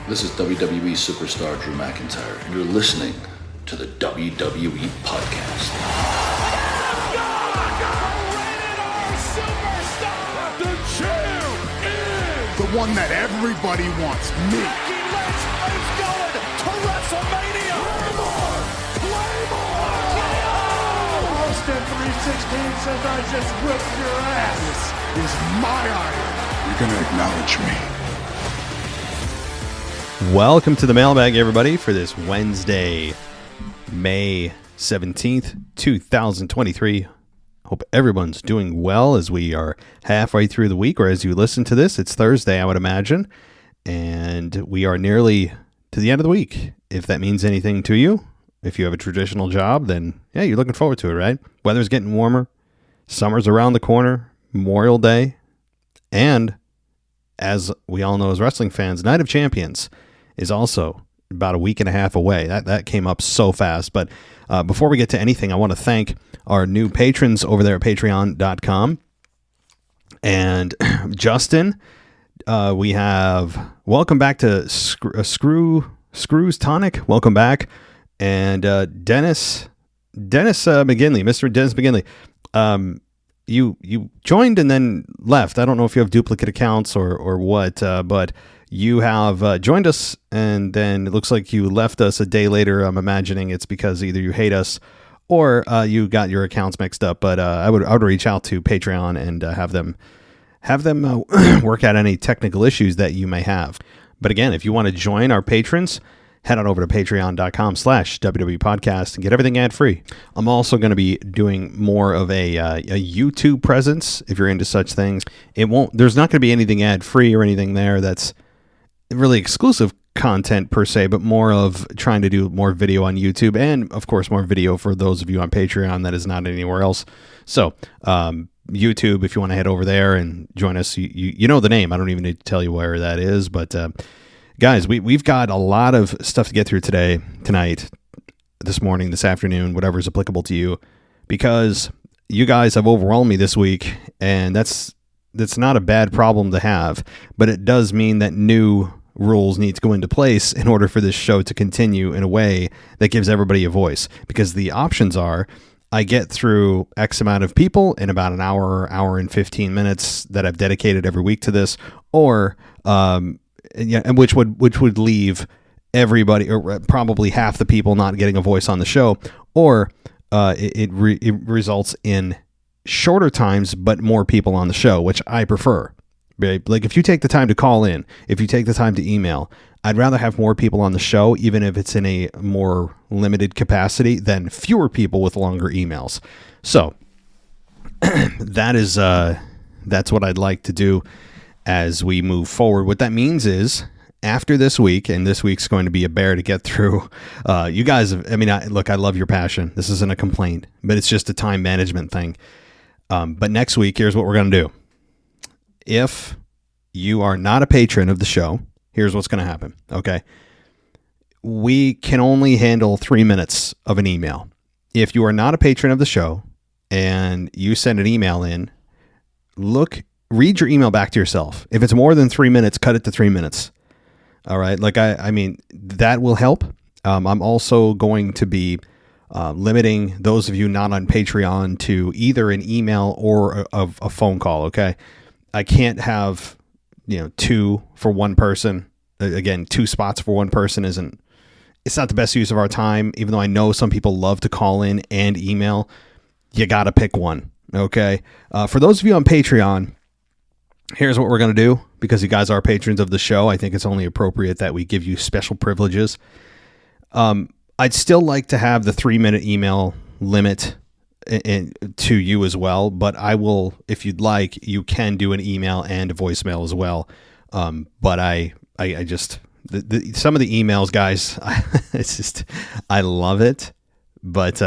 This is WWE superstar Drew McIntyre, and you're listening to the WWE Podcast. The champ is the one that everybody wants, me. It's going to WrestleMania. Claymore! Austin 316 says I just whipped your ass. This is my iron. You're going to acknowledge me. Welcome to the Mailbag, everybody, for this Wednesday, May 17th, 2023. Hope everyone's doing well as we are halfway through the week, or as you listen to this, it's Thursday, I would imagine, and we are nearly to the end of the week. If that means anything to you, if you have a traditional job, then yeah, you're looking forward to it, right? Weather's getting warmer, summer's around the corner, Memorial Day, and as we all know as wrestling fans, Night of Champions is also about a week and a half away. That came up so fast. But before we get to anything, I want to thank our new patrons over there at patreon.com. And Justin, we have welcome back to Screws Tonic. Welcome back. And Dennis McGinley, Mr. Dennis McGinley. You joined and then left. I don't know if you have duplicate accounts or what, but you have joined us and then it looks like you left us a day later. I'm imagining it's because either you hate us or you got your accounts mixed up. But I would reach out to Patreon and have them work out any technical issues that you may have. But again, if you want to join our patrons, head on over to patreon.com/WWE podcast and get everything ad free. I'm also going to be doing more of a YouTube presence if you're into such things. There's not going to be anything ad free or anything there that's really exclusive content per se, but more of trying to do more video on YouTube and of course more video for those of you on Patreon that is not anywhere else. So, YouTube, if you want to head over there and join us, you know the name. I don't even need to tell you where that is, but, guys, we've got a lot of stuff to get through tonight, this morning, this afternoon, whatever is applicable to you, because you guys have overwhelmed me this week, and that's not a bad problem to have, but it does mean that new rules need to go into place in order for this show to continue in a way that gives everybody a voice, because the options are I get through X amount of people in about an hour and 15 minutes that I've dedicated every week to this, or and which would leave everybody, or probably half the people, not getting a voice on the show, or it results in shorter times but more people on the show, which I prefer. Right? Like if you take the time to call in, if you take the time to email, I'd rather have more people on the show, even if it's in a more limited capacity, than fewer people with longer emails. So that's what I'd like to do as we move forward. What that means is after this week, and this week's going to be a bear to get through, you guys, I love your passion. This isn't a complaint, but it's just a time management thing. But next week, here's what we're going to do. If you are not a patron of the show, here's what's going to happen. Okay. We can only handle 3 minutes of an email. If you are not a patron of the show and you send an email in, read your email back to yourself. If it's more than 3 minutes, cut it to 3 minutes. All right. Like, I mean, that will help. I'm also going to be limiting those of you not on Patreon to either an email or a phone call. Okay. I can't have, two for one person. Again, 2 spots for one person it's not the best use of our time. Even though I know some people love to call in and email, you got to pick one. Okay. For those of you on Patreon, here's what we're going to do, because you guys are patrons of the show. I think it's only appropriate that we give you special privileges. I'd still like to have the 3-minute email limit to you as well, but I will, if you'd like, you can do an email and a voicemail as well. But I just, some of the emails, guys, I love it, but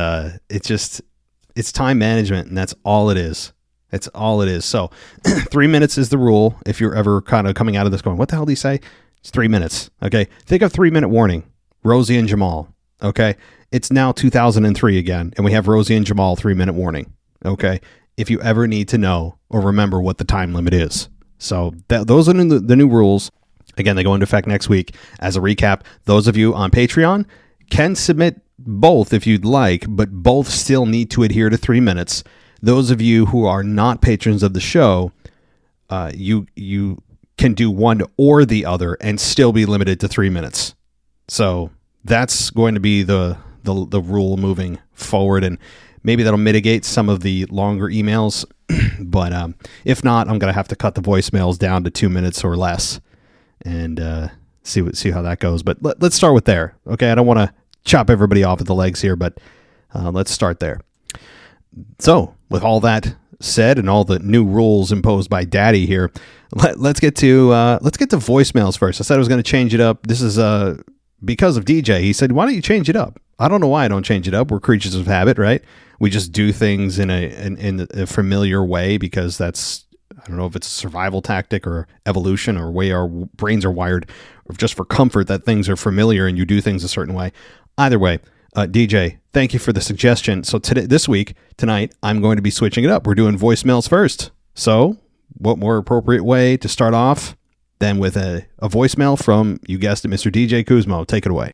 it's time management, and that's all it is. It's all it is. So 3 minutes is the rule. If you're ever kind of coming out of this going, what the hell did he say? It's 3 minutes. Okay. Think of 3 minute warning. Rosie and Jamal. Okay. It's now 2003 again, and we have Rosie and Jamal 3 minute warning. Okay. If you ever need to know or remember what the time limit is. So those are the new rules. Again, they go into effect next week. As a recap, those of you on Patreon can submit both if you'd like, but both still need to adhere to 3 minutes. Those of you who are not patrons of the show, you can do one or the other and still be limited to 3 minutes. So that's going to be the rule moving forward, and maybe that'll mitigate some of the longer emails. But if not, I'm going to have to cut the voicemails down to 2 minutes or less and see how that goes. But let's start with there. Okay, I don't want to chop everybody off at the legs here, but let's start there. So with all that said and all the new rules imposed by Daddy here, let's get to voicemails first. I said I was going to change it up. This is because of DJ. He said, "Why don't you change it up?" I don't know why I don't change it up. We're creatures of habit, right? We just do things in a familiar way because that's, I don't know if it's a survival tactic or evolution or way our brains are wired, or just for comfort that things are familiar and you do things a certain way. Either way, DJ, thank you for the suggestion. So tonight, I'm going to be switching it up. We're doing voicemails first. So what more appropriate way to start off than with a voicemail from, you guessed it, Mr. DJ Kuzmo. Take it away.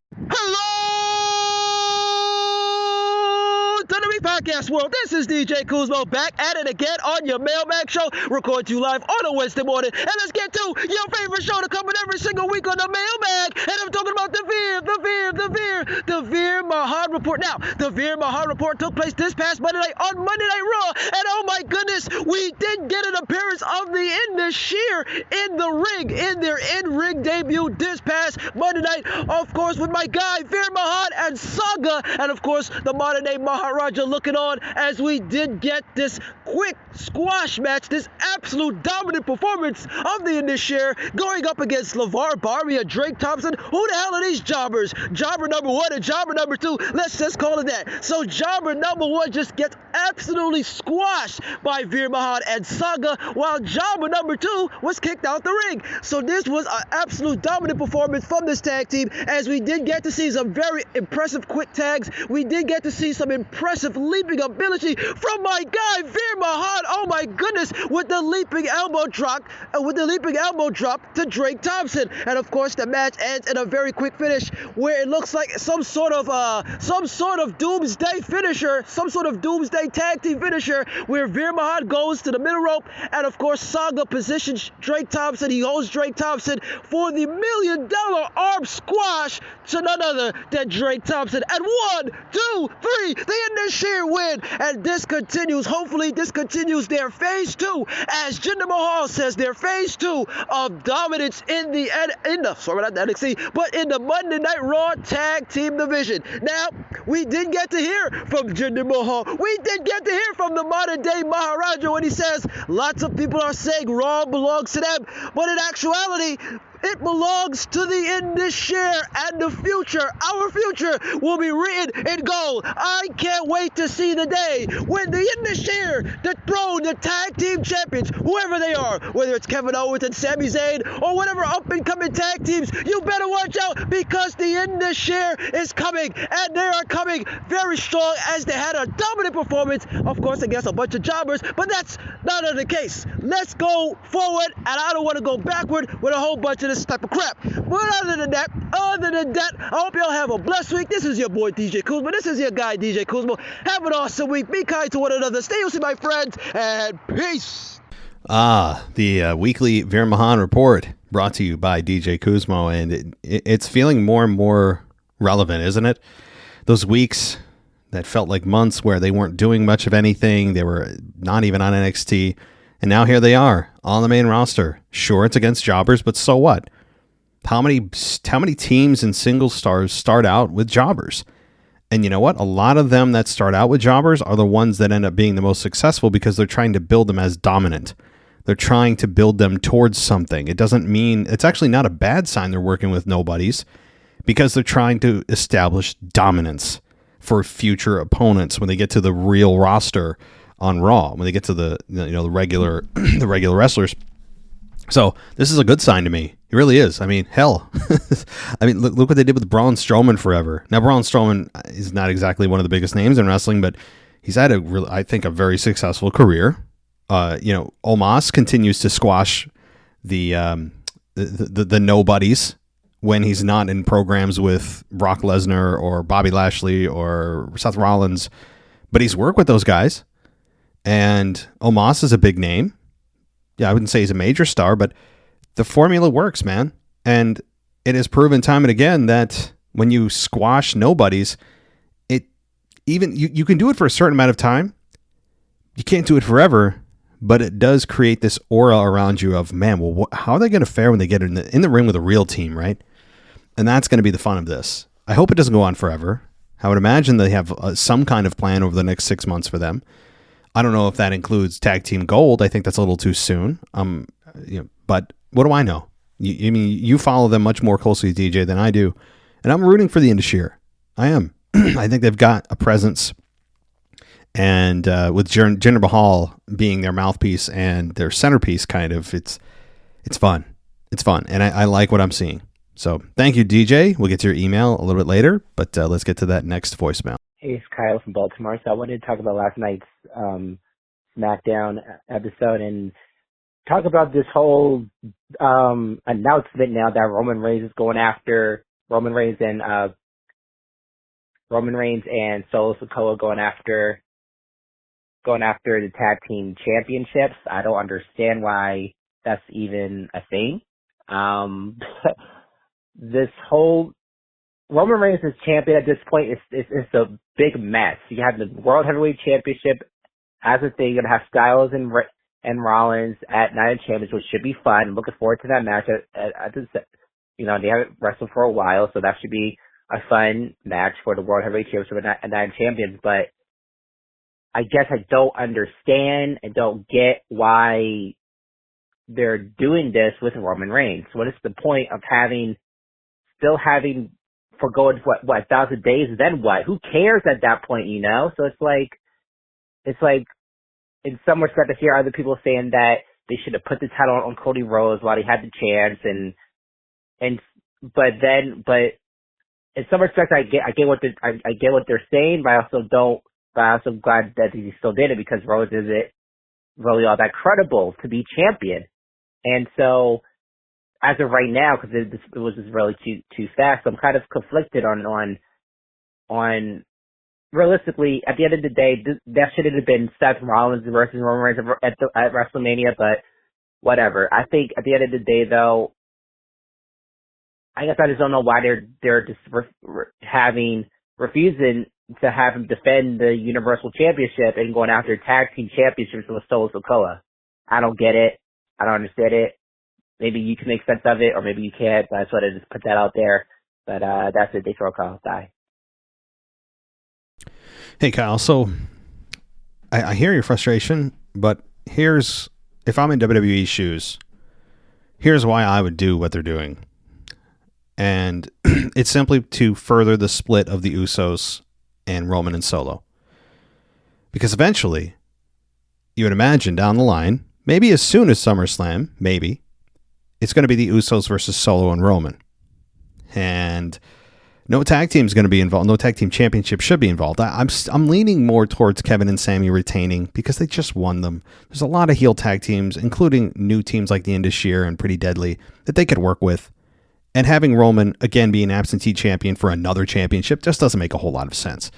Podcast world, this is DJ Kuzmo back at it again on your Mailbag show, recorded you live on a Wednesday morning, and let's get to your favorite show to come in every single week on the Mailbag, and I'm talking about the Veer Mahaan Report. Now, the Veer Mahaan Report took place this past Monday night on Monday Night Raw, and oh my goodness, we did get an appearance of the Indus in the ring, in their in-ring debut this past Monday night, of course, with my guy Veer Mahaan and Saga, and of course, the modern day Maharaja looking on as we did get this quick squash match, this absolute dominant performance of the Indus going up against LeVar Barbie and Drake Thompson. Who the hell are these jobbers? Jobber number one and jobber number two. Let's just call it that. So jobber number one just gets absolutely squashed by Veer Mahaan and Saga, while jobber number two was kicked out the ring. So this was an absolute dominant performance from this tag team, as we did get to see some very impressive quick tags. We did get to see some impressive leaping ability from my guy Veer Mahaan. Oh my goodness, with the leaping elbow drop, to Drake Thompson, and of course the match ends in a very quick finish where it looks like some sort of doomsday finisher, some sort of doomsday tag team finisher, where Veer Mahaan goes to the middle rope, and of course Saga positions Drake Thompson. He holds Drake Thompson for the $1 million arm squash to none other than Drake Thompson. And 1, 2, 3, the Indus win, and this continues. Hopefully this continues their phase 2, as Jinder Mahal says, their phase 2 of dominance in the NXT, but in the Monday Night Raw tag team division. Now, we did get to hear from Jinder Mahal. We did get to hear from the modern day Maharaja when he says lots of people are saying Raw belongs to them, but in actuality, it belongs to the Indus and the future. Our future will be written in gold. I can't wait to see the day when the Indus dethrone the tag team champions, whoever they are, whether it's Kevin Owens and Sami Zayn or whatever up-and-coming tag teams. You better watch out, because the Indus is coming, and they are coming very strong, as they had a dominant performance, of course, against a bunch of jobbers, but that's not the case. Let's go forward, and I don't want to go backward with a whole bunch of this type of crap. But other than that, I hope y'all have a blessed week. This is your boy DJ Kuzma. This is your guy DJ Kuzma. Have an awesome week. Be kind to one another. Stay healthy, my friends, and peace. The weekly Veer Mahaan Report, brought to you by DJ Kuzmo, and it's feeling more and more relevant, isn't it? Those weeks that felt like months where they weren't doing much of anything. They were not even on NXT. And now here they are on the main roster. Sure, it's against jobbers, but so what? How many teams and single stars start out with jobbers? And you know what? A lot of them that start out with jobbers are the ones that end up being the most successful, because they're trying to build them as dominant. They're trying to build them towards something. It doesn't mean, it's actually not a bad sign they're working with nobodies, because they're trying to establish dominance for future opponents when they get to the real roster on Raw, when they get to the regular the regular wrestlers. So this is a good sign to me. It really is. I mean, hell. I mean, look what they did with Braun Strowman forever. Now, Braun Strowman is not exactly one of the biggest names in wrestling, but he's had I think a very successful career. Omos continues to squash the the nobodies when he's not in programs with Brock Lesnar or Bobby Lashley or Seth Rollins, but he's worked with those guys. And Omos is a big name. Yeah, I wouldn't say he's a major star, but the formula works, man. And it has proven time and again that when you squash nobodies, you can do it for a certain amount of time. You can't do it forever, but it does create this aura around you of, man, well, how are they going to fare when they get in the ring with a real team, right? And that's going to be the fun of this. I hope it doesn't go on forever. I would imagine they have some kind of plan over the next 6 months for them. I don't know if that includes tag team gold. I think that's a little too soon. But what do I know? You follow them much more closely, DJ, than I do, and I'm rooting for the Indus. I am. I think they've got a presence, and with Jinder Mahal being their mouthpiece and their centerpiece, kind of, it's fun. It's fun, and I like what I'm seeing. So thank you, DJ. We'll get to your email a little bit later, but let's get to that next voicemail. Hey, it's Kyle from Baltimore. So I wanted to talk about last night's SmackDown episode and talk about this whole announcement now that Roman Reigns is going after Roman Reigns and Solo Sikoa going after the tag team championships. I don't understand why that's even a thing. This whole Roman Reigns is champion at this point. It's a big mess. You have the World Heavyweight Championship as a thing. You're gonna have Styles and Rollins at Night of Champions, which should be fun. I'm looking forward to that match. They haven't wrestled for a while, so that should be a fun match for the World Heavyweight Championship and Night of Champions. But I guess I don't understand and don't get why they're doing this with Roman Reigns. What is the point of still having forgoing what 1,000 days? Then what? Who cares at that point? So it's like in some respect, I hear other people saying that they should have put the title on Cody Rhodes while he had the chance, but in some respects, I get what they're saying, but I also don't. But I'm also glad that he still did it because Rhodes isn't really all that credible to be champion. And so, as of right now, because it was just really too fast, I'm kind of conflicted on realistically. At the end of the day, that should have been Seth Rollins versus Roman Reigns at WrestleMania, but whatever. I think at the end of the day, though, I guess I just don't know why they're just refusing to have him defend the Universal Championship and going after tag team championships with Solo Sikoa. I don't get it. I don't understand it. Maybe you can make sense of it, or maybe you can't. But I just want to just put that out there. But that's it. They throw a call. Die. Hey, Kyle. So I hear your frustration, but if I'm in WWE's shoes, here's why I would do what they're doing. And it's simply to further the split of the Usos and Roman and Solo. Because eventually, you would imagine down the line, maybe as soon as SummerSlam, maybe, it's going to be the Usos versus Solo and Roman. And no tag team is going to be involved. No tag team championship should be involved. I'm leaning more towards Kevin and Sami retaining because they just won them. There's a lot of heel tag teams, including new teams like the Indus and Pretty Deadly, that they could work with. And having Roman, again, be an absentee champion for another championship just doesn't make a whole lot of sense.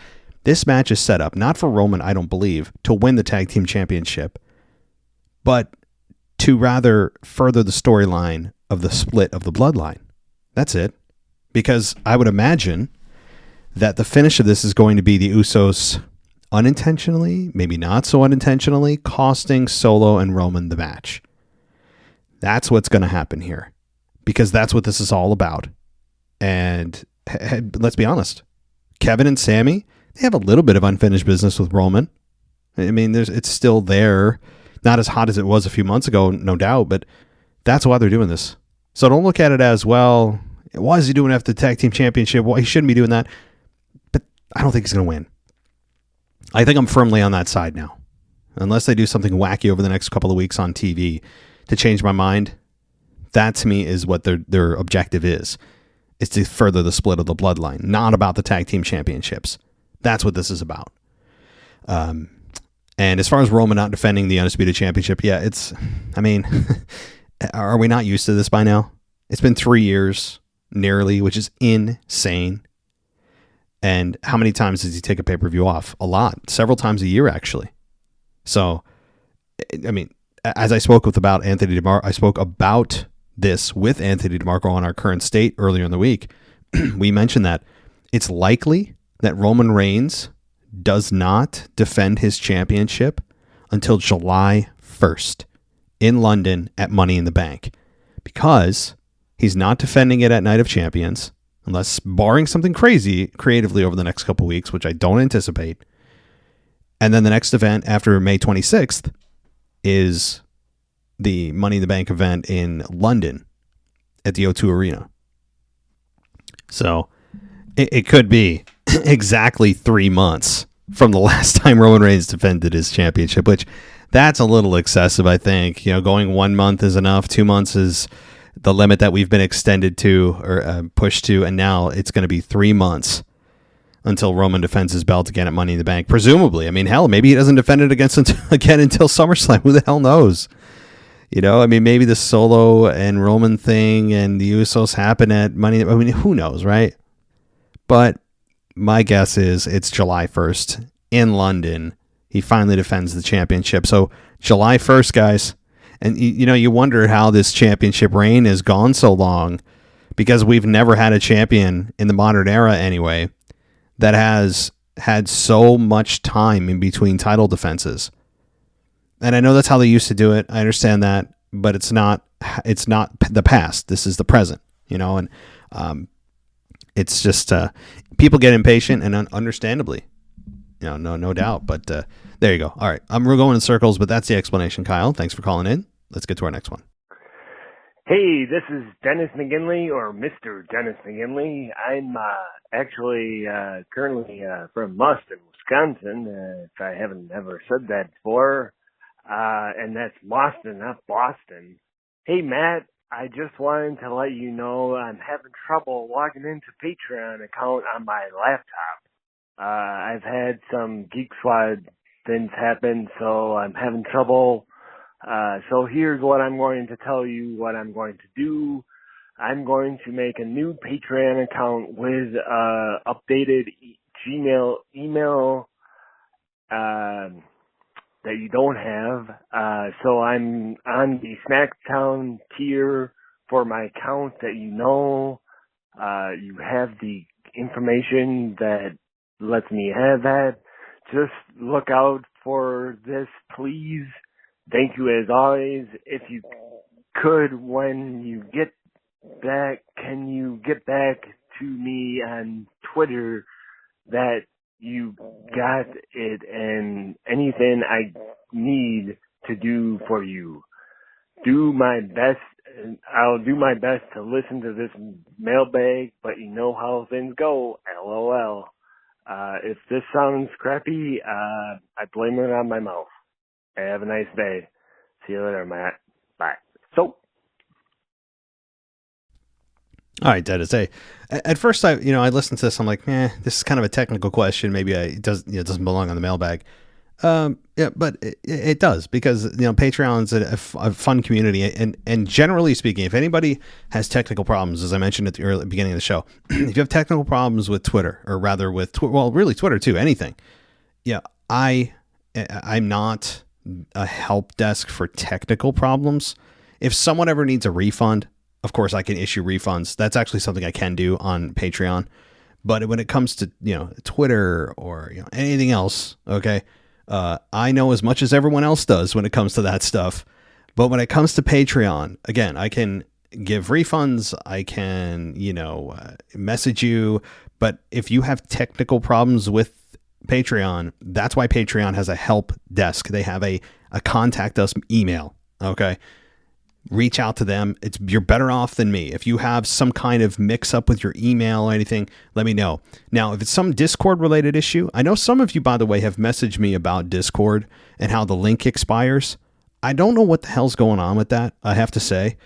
This match is set up, not for Roman, I don't believe, to win the tag team championship, but to rather further the storyline of the split of the bloodline. That's it. Because I would imagine that the finish of this is going to be the Usos unintentionally, maybe not so unintentionally, costing Solo and Roman the match. That's what's going to happen here. Because that's what this is all about. And let's be honest, Kevin and Sami, they have a little bit of unfinished business with Roman. I mean, it's still there. Not as hot as it was a few months ago, no doubt, but that's why they're doing this. So don't look at it as, well, why is he doing after the tag team championship? Well, he shouldn't be doing that. But I don't think he's going to win. I think I'm firmly on that side now. Unless they do something wacky over the next couple of weeks on TV to change my mind. That to me is what their objective is to further the split of the bloodline, not about the tag team championships. That's what this is about. And as far as Roman not defending the Undisputed Championship, yeah, are we not used to this by now? It's been 3 years nearly, which is insane. And how many times does he take a pay-per-view off? A lot. Several times a year, actually. So, I mean, as I spoke about Anthony DeMarco, I spoke about this with Anthony DeMarco on our current state earlier in the week. We mentioned that it's likely that Roman Reigns does not defend his championship until July 1st in London at Money in the Bank, because he's not defending it at Night of Champions, unless barring something crazy creatively over the next couple weeks, which I don't anticipate. And then the next event after May 26th is the Money in the Bank event in London at the O2 Arena. So it could be exactly 3 months from the last time Roman Reigns defended his championship, which that's a little excessive, I think. Going 1 month is enough. 2 months is the limit that we've been extended to or pushed to, and now it's going to be 3 months until Roman defends his belt again at Money in the Bank. Presumably. I mean, hell, maybe he doesn't defend it again until SummerSlam. Who the hell knows? I mean, maybe the Solo and Roman thing and the Usos happen at Money. I mean, who knows, right? But my guess is it's July 1st in London. He finally defends the championship. So July 1st, guys. And, you wonder how this championship reign has gone so long, because we've never had a champion in the modern era anyway that has had so much time in between title defenses. And I know that's how they used to do it. I understand that, but it's not the past. This is the present, and it's just people get impatient, and understandably, no doubt. But there you go. All right, we're going in circles, but that's the explanation, Kyle. Thanks for calling in. Let's get to our next one. Hey, this is Dennis McGinley, or Mr. Dennis McGinley. I'm actually currently from Mustin, Wisconsin, if I haven't ever said that before. And that's Boston, not Boston. Hey, Matt, I just wanted to let you know I'm having trouble logging into Patreon account on my laptop. I've had some Geek Squad things happen, so I'm having trouble. So here's what I'm going to tell you what I'm going to do. I'm going to make a new Patreon account with updated Gmail email that you don't have. So I'm on the SmackDown tier for my account that you have the information that lets me have that. Just look out for this, please. Thank you as always. If you could, when you get back, can you get back to me on Twitter that you got it and anything I need to do for you? Do my best. I'll do my best to listen to this mailbag, but you know how things go. LOL. If this sounds crappy, I blame it on my mouth. Have a nice day. See you later, Matt. Bye. So. All right, Dennis. Hey, at first I listened to this. I'm like, this is kind of a technical question. Maybe it doesn't belong on the mailbag. Yeah, but it does, because Patreon's a fun community, and generally speaking, if anybody has technical problems, as I mentioned at the early beginning of the show, if you have technical problems with Twitter, or rather with really Twitter too, anything, I'm not a help desk for technical problems. If someone ever needs a refund, of course I can issue refunds. That's actually something I can do on Patreon. But when it comes to Twitter or anything else, okay. I know as much as everyone else does when it comes to that stuff. But when it comes to Patreon, again, I can give refunds. I can, message you. But if you have technical problems with Patreon, that's why Patreon has a help desk. They have a contact us email. Okay. Reach out to them. You're better off than me. If you have some kind of mix up with your email or anything, let me know. Now, if it's some Discord related issue, I know some of you, by the way, have messaged me about Discord and how the link expires. I don't know what the hell's going on with that, I have to say.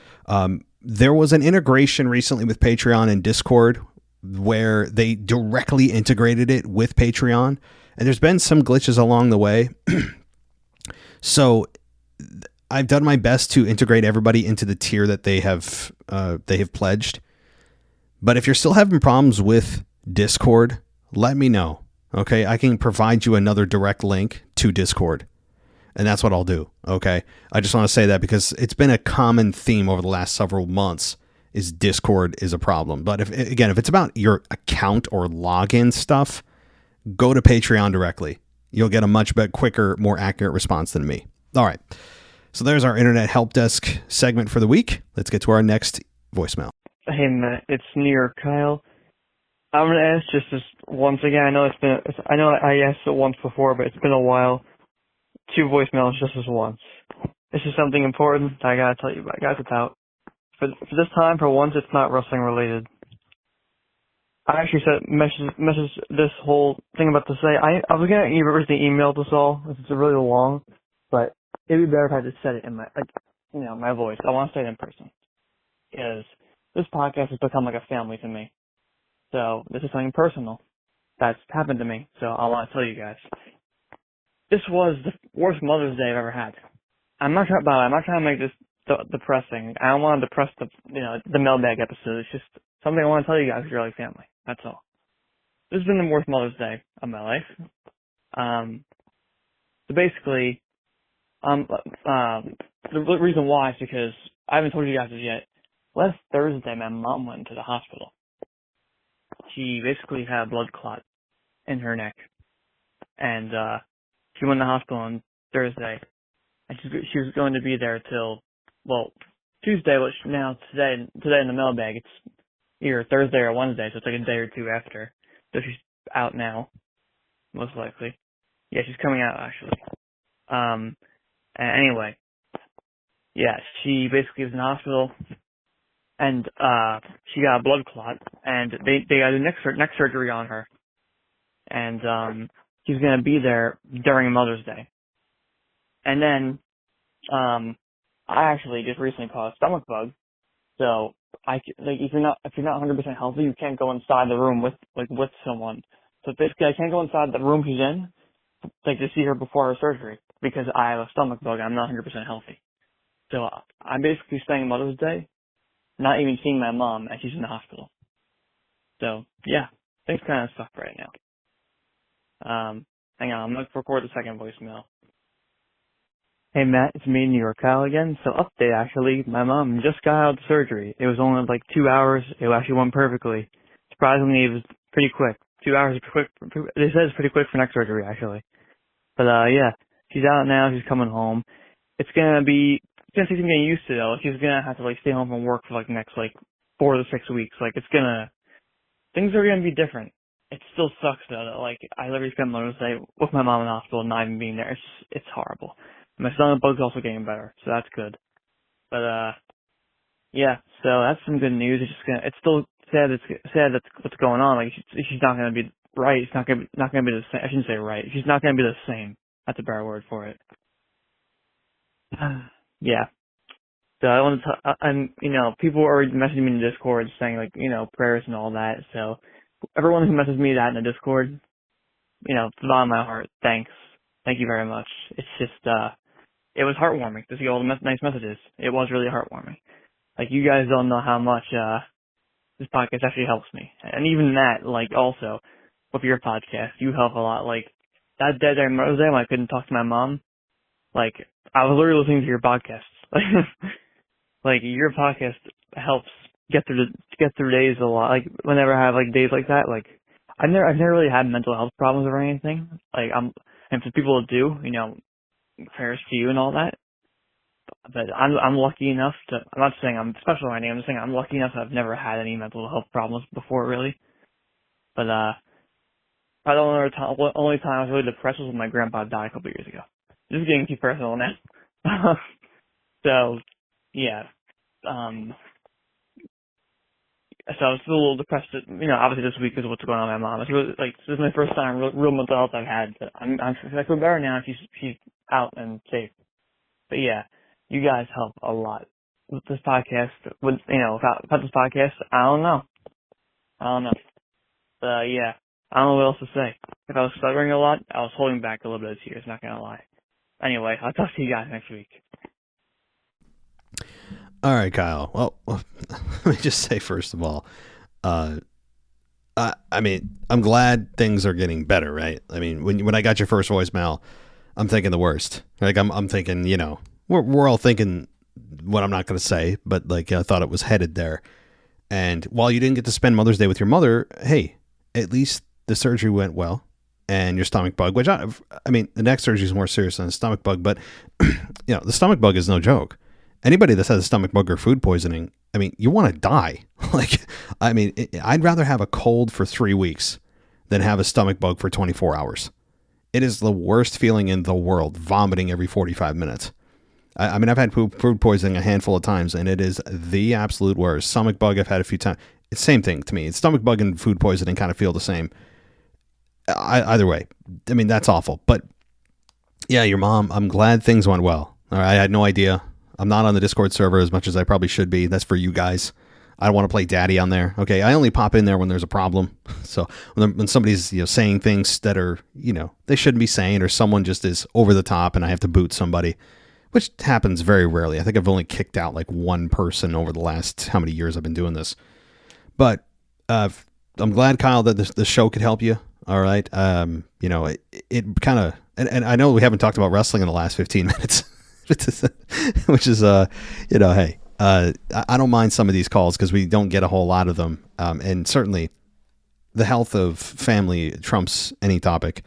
There was an integration recently with Patreon and Discord where they directly integrated it with Patreon, and there's been some glitches along the way. So I've done my best to integrate everybody into the tier that they have pledged. But if you're still having problems with Discord, let me know. Okay, I can provide you another direct link to Discord. And that's what I'll do. Okay, I just want to say that because it's been a common theme over the last several months is Discord is a problem. But if it's about your account or login stuff, go to Patreon directly. You'll get a much better, quicker, more accurate response than me. All right. So there's our Internet Help Desk segment for the week. Let's get to our next voicemail. Hey, Matt. It's New York Kyle. I'm going to ask just this once again. I know I asked it once before, but it's been a while. 2 voicemails just as once. This is something important I got to tell you about. Guys, it's out. For this time, for once, it's not wrestling related. I actually message this whole thing about to say. I was going to originally email this all. This is really long, but it'd be better if I just said it in my voice. I want to say it in person. Because this podcast has become like a family to me. So this is something personal that's happened to me. So I want to tell you guys. This was the worst Mother's Day I've ever had. I'm not trying to make this depressing. I don't want to depress the mailbag episode. It's just something I want to tell you guys because you're like family. That's all. This has been the worst Mother's Day of my life. So basically, the reason why is because I haven't told you guys this yet. Last Thursday, my mom went to the hospital. She basically had a blood clot in her neck, and she went to the hospital on Thursday, and she was going to be there till Tuesday, which now today in the mailbag it's either Thursday or Wednesday, so it's like a day or two after. So she's out now, most likely. Yeah, she's coming out actually. Anyway, yeah, she basically was in the hospital, and she got a blood clot, and they got a neck surgery on her, and she's gonna be there during Mother's Day. And then I actually just recently caught a stomach bug, so if you're not 100% healthy, you can't go inside the room with someone. So basically, I can't go inside the room she's in, to see her before her surgery because I have a stomach bug. I'm not 100% healthy. So I'm basically spending Mother's Day not even seeing my mom, and she's in the hospital. So yeah, things kind of suck right now. Hang on, I'm going to record the second voicemail. Hey Matt, it's me, New York Kyle again. So update actually, my mom just got out of the surgery. It was only like 2 hours. It actually went perfectly. Surprisingly, it was pretty quick. 2 hours is quick. They said it's pretty quick for neck surgery actually. But yeah, she's out now. She's coming home. It's gonna take some getting used to though. She's gonna have to stay home from work for the next 4 to 6 weeks. Things are gonna be different. It still sucks though that I literally spent Mother's Day with my mom in the hospital and not even being there. It's horrible. My stomach bug's also getting better, so that's good. But yeah, so that's some good news. It's still sad. It's sad that's what's going on. She's not gonna be right. It's not gonna be the same. I shouldn't say right. She's not gonna be the same. That's a better word for it. Yeah. So I want to, people are already messaging me in the Discord saying prayers and all that. So everyone who messaged me that in the Discord, from the bottom of my heart, thanks. Thank you very much. It's just, it was heartwarming to see all the nice messages. It was really heartwarming. You guys don't know how much, this podcast actually helps me. And even that, also, with your podcast, you help a lot. That day during Mother's Day when I couldn't talk to my mom, I was literally listening to your podcast. Your podcast helps get through days a lot. Whenever I have days like that, I've never really had mental health problems or anything. And for people that do, prayers to you and all that. But I'm lucky enough to. I'm not saying I'm special or anything. I'm just saying I'm lucky enough that I've never had any mental health problems before, really. But probably the only time I was really depressed was when my grandpa died a couple of years ago. Just getting too personal now. So, yeah. So I was still a little depressed, obviously this week because of what's going on with my mom. It's really, this is my first time real mental health I've had. But I feel better now. She's out and safe. But yeah, you guys help a lot with this podcast. Without this podcast, I don't know. But yeah, I don't know what else to say. If I was stuttering a lot, I was holding back a little bit of tears, not gonna lie. Anyway, I'll talk to you guys next week. All right, Kyle. Well, let me just say first of all, I mean, I'm glad things are getting better, right? I mean, when I got your first voicemail, I'm thinking the worst. Like I'm thinking, we're all thinking what I'm not going to say, but like I thought it was headed there. And while you didn't get to spend Mother's Day with your mother, hey, at least the surgery went well, and your stomach bug, which I mean, the neck surgery is more serious than the stomach bug, but the stomach bug is no joke. Anybody that has a stomach bug or food poisoning, I mean, you want to die. Like, I mean, I'd rather have a cold for 3 weeks than have a stomach bug for 24 hours. It is the worst feeling in the world, vomiting every 45 minutes. I mean, I've had food poisoning a handful of times, and it is the absolute worst. Stomach bug, I've had a few times. It's the same thing to me. Stomach bug and food poisoning kind of feel the same. Either way, I mean, that's awful. But yeah, your mom, I'm glad things went well. All right, I had no idea. I'm not on the Discord server as much as I probably should be. That's for you guys. I don't want to play daddy on there. Okay, I only pop in there when there's a problem. So when somebody's saying things that are they shouldn't be saying, or someone just is over the top, and I have to boot somebody, which happens very rarely. I think I've only kicked out like one person over the last how many years I've been doing this. But I'm glad, Kyle, that the show could help you. All right, it kind of and I know we haven't talked about wrestling in the last 15 minutes. Which is, hey, I don't mind some of these calls because we don't get a whole lot of them. And certainly the health of family trumps any topic.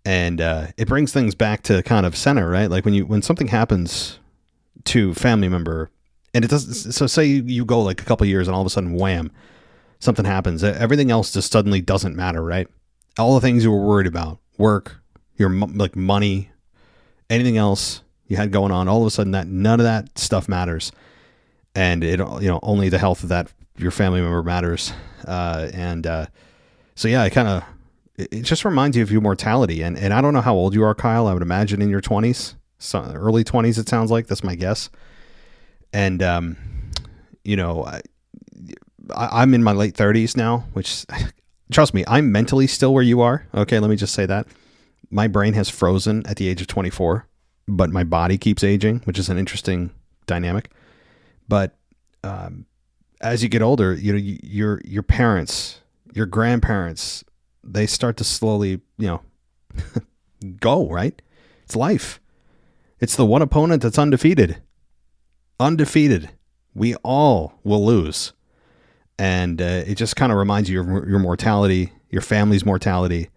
And it brings things back to kind of center, right? Like when something happens to a family member, and it doesn't, so say you go like a couple of years and all of a sudden, wham, something happens. Everything else just suddenly doesn't matter, right? All the things you were worried about, work, your like money, anything else you had going on, all of a sudden none of that stuff matters, and it only the health of that your family member matters, so yeah, it just reminds you of your mortality, and I don't know how old you are, Kyle. I would imagine in your 20s, early 20s. It sounds like that's my guess, and I'm in my late 30s now, which trust me, I'm mentally still where you are. Okay, let me just say that my brain has frozen at the age of 24. But my body keeps aging, which is an interesting dynamic. But as you get older, your parents, your grandparents, they start to slowly, go, right? It's life. It's the one opponent that's undefeated. Undefeated. We all will lose. And it just kind of reminds you of your mortality, your family's mortality,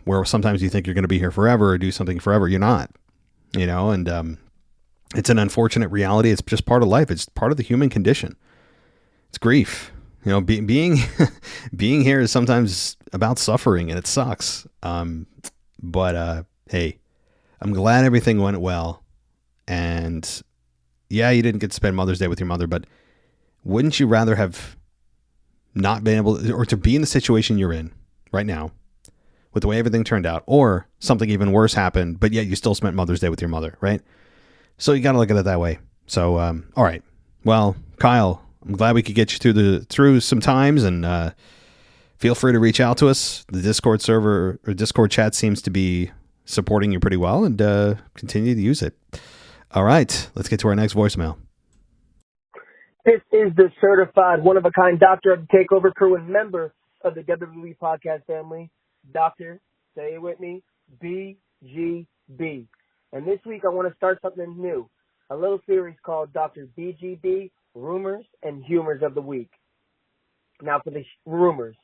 where sometimes you think you're going to be here forever or do something forever. You're not. And it's an unfortunate reality. It's just part of life. It's part of the human condition. It's grief. Being being here is sometimes about suffering, and it sucks. But hey, I'm glad everything went well. And yeah, you didn't get to spend Mother's Day with your mother, but wouldn't you rather have not been able to, or to be in the situation you're in right now, with the way everything turned out, or something even worse happened, but yet you still spent Mother's Day with your mother, right? So you got to look at it that way. So, all right. Well, Kyle, I'm glad we could get you through some times, and feel free to reach out to us. The Discord server or Discord chat seems to be supporting you pretty well, and continue to use it. All right. Let's get to our next voicemail. This is the certified one-of-a-kind doctor of the Takeover crew and member of the WWE podcast family, Dr. Say it with me, BGB. And this week I want to start something new, a little series called Dr. BGB, Rumors and Humors of the Week. Now for the rumors.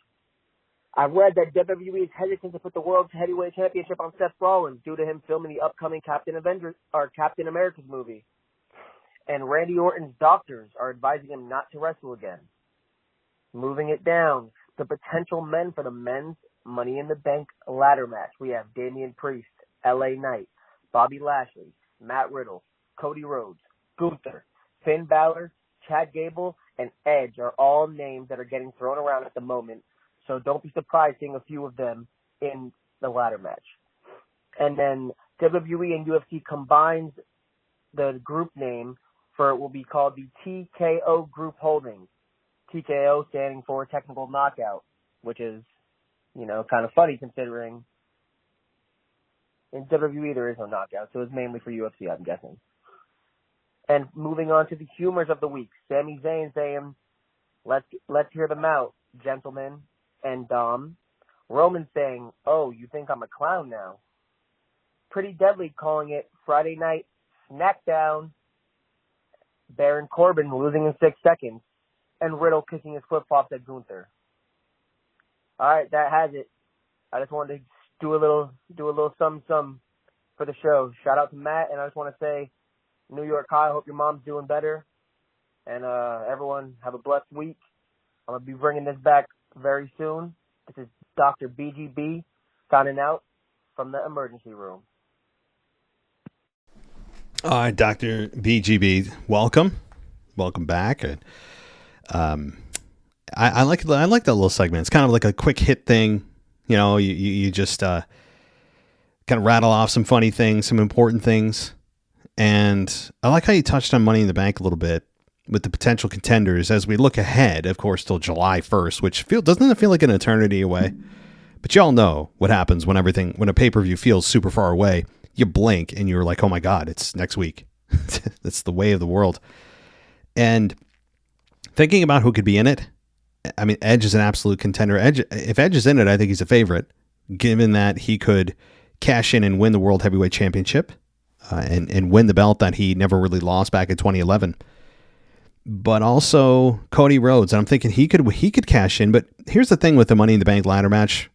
I read that WWE is hesitant to put the World Heavyweight Championship on Seth Rollins due to him filming the upcoming Captain America's movie. And Randy Orton's doctors are advising him not to wrestle again. Moving it down, the potential men for the men's Money in the Bank ladder match. We have Damian Priest, LA Knight, Bobby Lashley, Matt Riddle, Cody Rhodes, Gunther, Finn Balor, Chad Gable, and Edge are all names that are getting thrown around at the moment. So don't be surprised seeing a few of them in the ladder match. And then WWE and UFC combines the group name for it will be called the TKO Group Holdings. TKO standing for Technical Knockout, which is kind of funny considering in WWE there is no knockout, so it's mainly for UFC, I'm guessing. And moving on to the humors of the week, Sami Zayn saying, let's hear them out, gentlemen and Dom. Roman saying, oh, you think I'm a clown now? Pretty Deadly calling it Friday Night Snackdown. Baron Corbin losing in 6 seconds. And Riddle kicking his flip-flops at Gunther. All right, that has it. I just wanted to do a little some for the show. Shout out to Matt, and I just want to say, New York High, I hope your mom's doing better. And everyone, have a blessed week. I'm going to be bringing this back very soon. This is Dr. BGB signing out from the emergency room. All right, Dr. BGB, welcome back. And I like that little segment. It's kind of like a quick hit thing. You know, you just kind of rattle off some funny things, some important things. And I like how you touched on Money in the Bank a little bit with the potential contenders as we look ahead, of course, till July 1st, which doesn't it feel like an eternity away? But y'all know what happens when a pay-per-view feels super far away. You blink and you're like, oh my God, it's next week. That's the way of the world. And thinking about who could be in it, I mean, Edge is an absolute contender. If Edge is in it, I think he's a favorite, given that he could cash in and win the World Heavyweight Championship and win the belt that he never really lost back in 2011. But also Cody Rhodes. And I'm thinking he could cash in. But here's the thing with the Money in the Bank ladder match.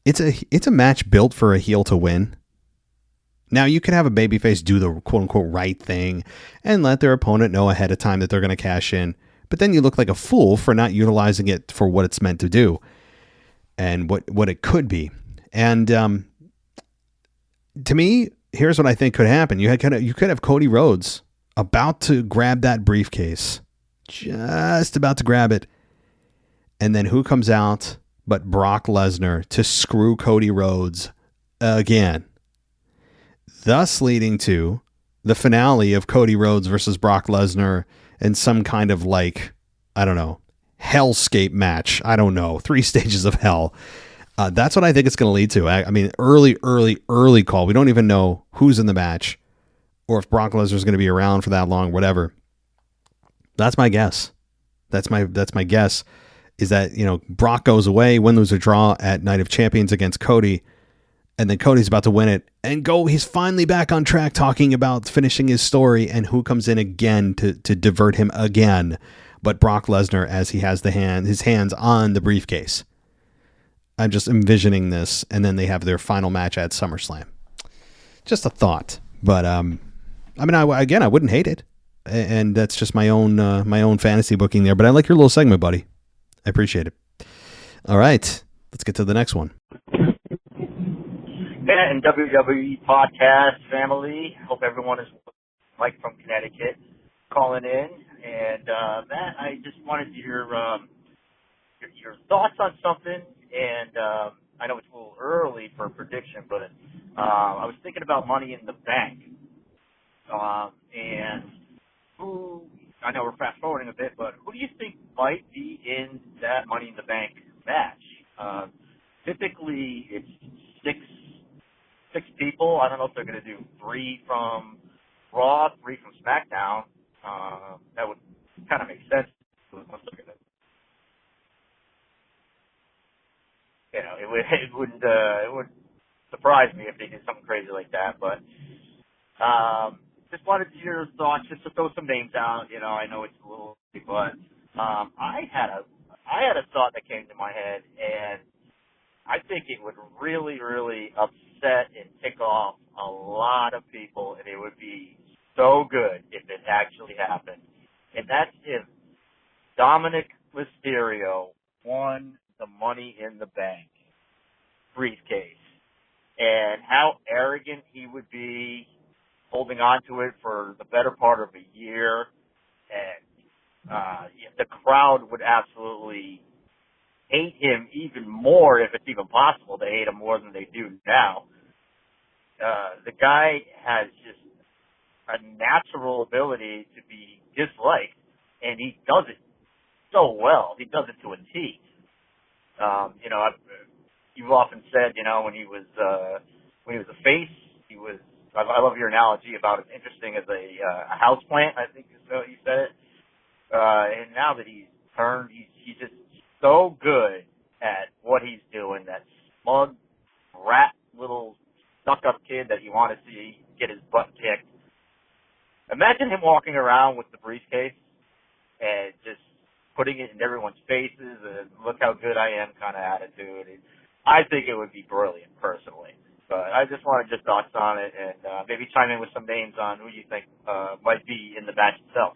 It's a match built for a heel to win. Now, you could have a babyface do the quote-unquote right thing and let their opponent know ahead of time that they're going to cash in. But then you look like a fool for not utilizing it for what it's meant to do and what it could be. And to me, here's what I think could happen. You could have Cody Rhodes about to grab that briefcase, just about to grab it. And then who comes out but Brock Lesnar to screw Cody Rhodes again? Thus leading to the finale of Cody Rhodes versus Brock Lesnar and some kind of hellscape match. I don't know. 3 stages of hell. That's what I think it's going to lead to. I mean, early call. We don't even know who's in the match or if Brock Lesnar is going to be around for that long, whatever. That's my guess. That's my guess is that, Brock goes away, win, lose, or draw at Night of Champions against Cody. And then Cody's about to win it and go. He's finally back on track talking about finishing his story. And who comes in again to divert him again? But Brock Lesnar, as he has his hands on the briefcase. I'm just envisioning this. And then they have their final match at SummerSlam. Just a thought. But, I wouldn't hate it. And that's just my own fantasy booking there. But I like your little segment, buddy. I appreciate it. All right. Let's get to the next one. And WWE podcast family. Hope everyone is Mike from Connecticut calling in. And Matt, I just wanted your thoughts on something. And I know it's a little early for a prediction, but I was thinking about Money in the Bank. And who, I know we're fast forwarding a bit, but who do you think might be in that Money in the Bank match? Typically, it's six people. I don't know if they're going to do 3 from Raw, 3 from SmackDown. That would kind of make sense. It wouldn't surprise me if they did something crazy like that. But just wanted to hear your thoughts, just to throw some names out. I know it's a little, but I had a thought that came to my head, and I think it would really, really upset and tick off a lot of people, and it would be so good if it actually happened. And that's if Dominic Mysterio won the Money in the Bank briefcase, and how arrogant he would be holding on to it for the better part of a year. And the crowd would absolutely hate him even more, if it's even possible to hate him more than they do now. The guy has just a natural ability to be disliked, and he does it so well. He does it to a T. You've often said, when he was a face, he was I love your analogy about it's interesting as a house plant. I think is how you said it. And now that he's turned, he's just so good at what he's doing. That smug, rat little stuck-up kid that you want to see get his butt kicked. Imagine him walking around with the briefcase and just putting it in everyone's faces and look how good I am kind of attitude. And I think it would be brilliant, personally. But I just wanted your thoughts on it and maybe chime in with some names on who you think might be in the match itself.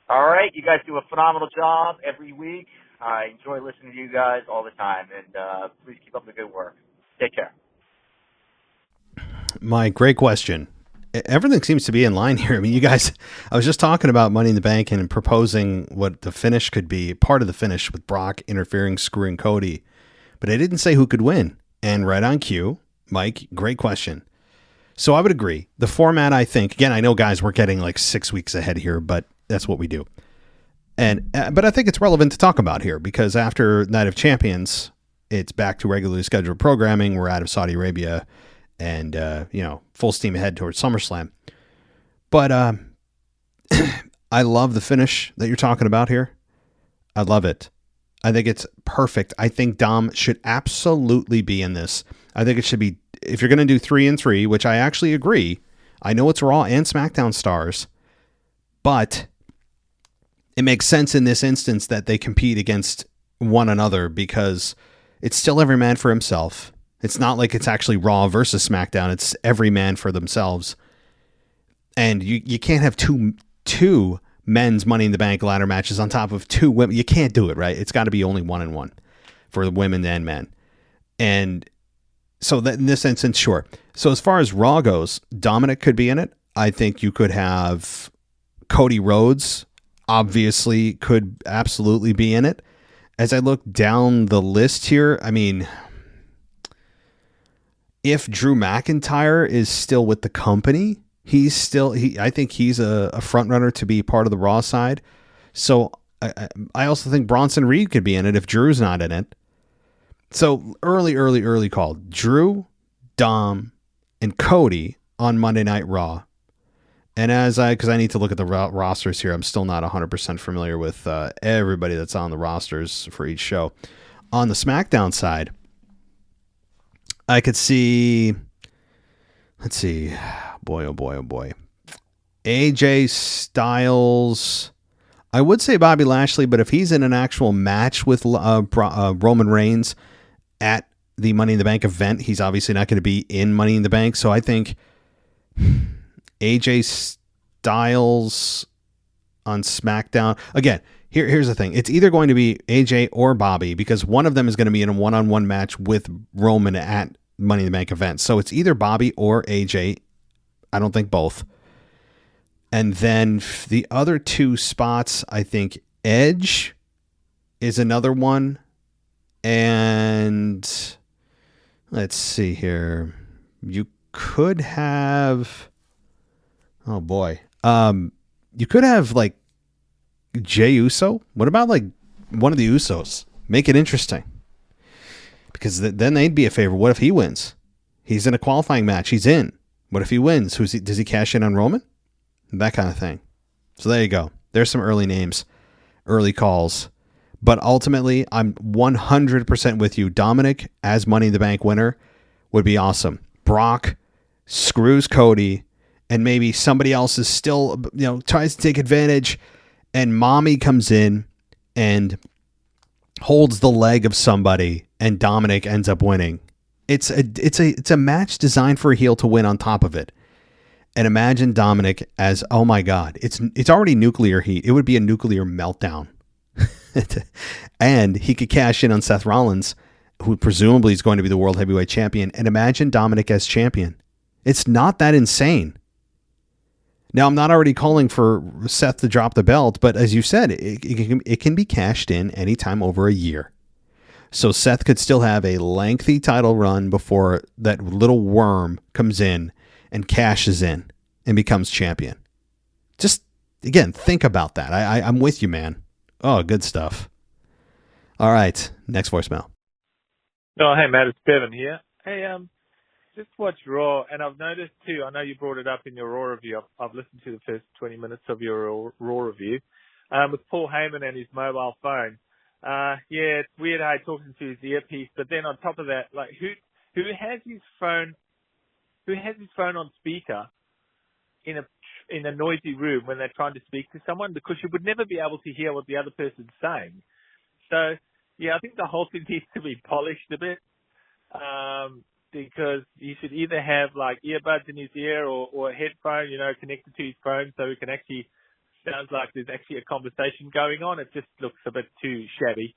All right, you guys do a phenomenal job every week. I enjoy listening to you guys all the time, and please keep up the good work. Take care. Mike, great question. Everything seems to be in line here. I mean, you guys, I was just talking about Money in the Bank and proposing what the finish could be, part of the finish with Brock interfering, screwing Cody, but I didn't say who could win. And right on cue, Mike, great question. So I would agree. The format, I think, again, I know guys, we're getting like 6 weeks ahead here, but that's what we do. And, but I think it's relevant to talk about here because after Night of Champions, it's back to regularly scheduled programming. We're out of Saudi Arabia and, full steam ahead towards SummerSlam. But I love the finish that you're talking about here. I love it. I think it's perfect. I think Dom should absolutely be in this. I think it should be, if you're going to do 3 and 3, which I actually agree, I know it's Raw and SmackDown stars, but it makes sense in this instance that they compete against one another because it's still every man for himself. It's not like it's actually Raw versus SmackDown. It's every man for themselves. And you can't have two men's Money in the Bank ladder matches on top of 2 women. You can't do it, right? It's got to be only 1 and 1 for the women and men. And so that in this instance, sure. So as far as Raw goes, Dominic could be in it. I think you could have Cody Rhodes, obviously could absolutely be in it. As I look down the list here, I mean, if Drew McIntyre is still with the company, I think he's a front runner to be part of the Raw side. So I also think Bronson Reed could be in it if Drew's not in it. So early call. Drew, Dom, and Cody on Monday Night Raw. And because I need to look at the rosters here, I'm still not 100% familiar with everybody that's on the rosters for each show. On the SmackDown side, I could see, let's see, boy, oh boy. AJ Styles. I would say Bobby Lashley, but if he's in an actual match with Roman Reigns at the Money in the Bank event, he's obviously not going to be in Money in the Bank. So I think AJ Styles on SmackDown. Again, here's the thing. It's either going to be AJ or Bobby because one of them is going to be in a one-on-one match with Roman at Money in the Bank event. So it's either Bobby or AJ. I don't think both. And then the other 2 spots, I think Edge is another one. And let's see here. You could have, oh boy. You could have like Jey Uso. What about like one of the Usos? Make it interesting. Because then they'd be a favorite. What if he wins? He's in a qualifying match. He's in. What if he wins? Does he cash in on Roman? That kind of thing. So there you go. There's some early names, early calls. But ultimately, I'm 100% with you. Dominic as Money in the Bank winner would be awesome. Brock screws Cody, and maybe somebody else is still, tries to take advantage, and Mommy comes in and holds the leg of somebody, and Dominic ends up winning. It's a match designed for a heel to win on top of it. And imagine Dominic as, oh my God, it's already nuclear heat. It would be a nuclear meltdown. And he could cash in on Seth Rollins, who presumably is going to be the World Heavyweight Champion. And imagine Dominic as champion. It's not that insane. Now, I'm not already calling for Seth to drop the belt, but as you said, it can be cashed in anytime over a year. So Seth could still have a lengthy title run before that little worm comes in and cashes in and becomes champion. Just, again, think about that. I'm with you, man. Oh, good stuff. All right, next voicemail. Oh, hey, Matt, it's Bevan here. Hey, just watched Raw, and I've noticed too, I know you brought it up in your Raw review. I've listened to the first 20 minutes of your Raw review, with Paul Heyman and his mobile phone. Yeah, it's weird how he talks into his earpiece, but then on top of that, like, who has his phone on speaker in a noisy room when they're trying to speak to someone, because you would never be able to hear what the other person's saying. So, yeah, I think the whole thing needs to be polished a bit, because you should either have like earbuds in his ear or a headphone, connected to his phone, so it can actually sounds like there's actually a conversation going on. It just looks a bit too shabby.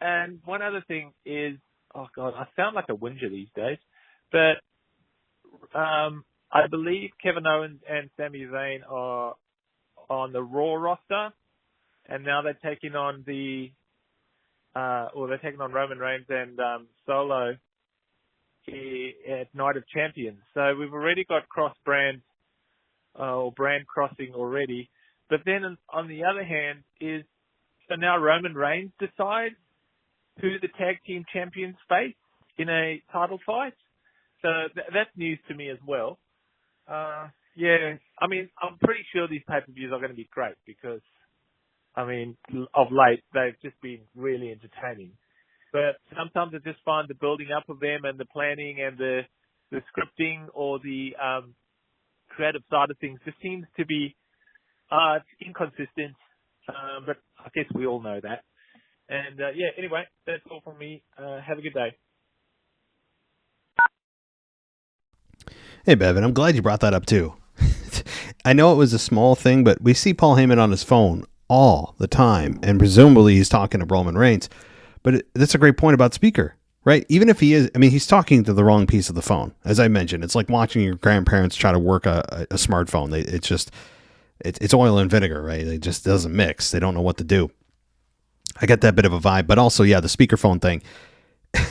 And one other thing is, oh God, I sound like a whinger these days, but I believe Kevin Owens and Sami Zayn are on the Raw roster, and now they're taking on Roman Reigns and Solo at Night of Champions. So we've already got cross-brand or brand crossing already. But then on the other hand so now Roman Reigns decides who the tag team champions face in a title fight. So that's news to me as well. Yeah, I mean, I'm pretty sure these pay-per-views are going to be great because, I mean, of late, they've just been really entertaining. But sometimes I just find the building up of them and the planning and the scripting or the creative side of things just seems to be inconsistent. But I guess we all know that. And, yeah, anyway, that's all from me. Have a good day. Hey, Bevan, I'm glad you brought that up, too. I know it was a small thing, but we see Paul Heyman on his phone all the time, and presumably he's talking to Roman Reigns. But that's a great point about speaker, right? Even if he is, I mean, he's talking to the wrong piece of the phone. As I mentioned, it's like watching your grandparents try to work a smartphone. It's oil and vinegar, right? It just doesn't mix. They don't know what to do. I get that bit of a vibe, but also, yeah, the speakerphone thing.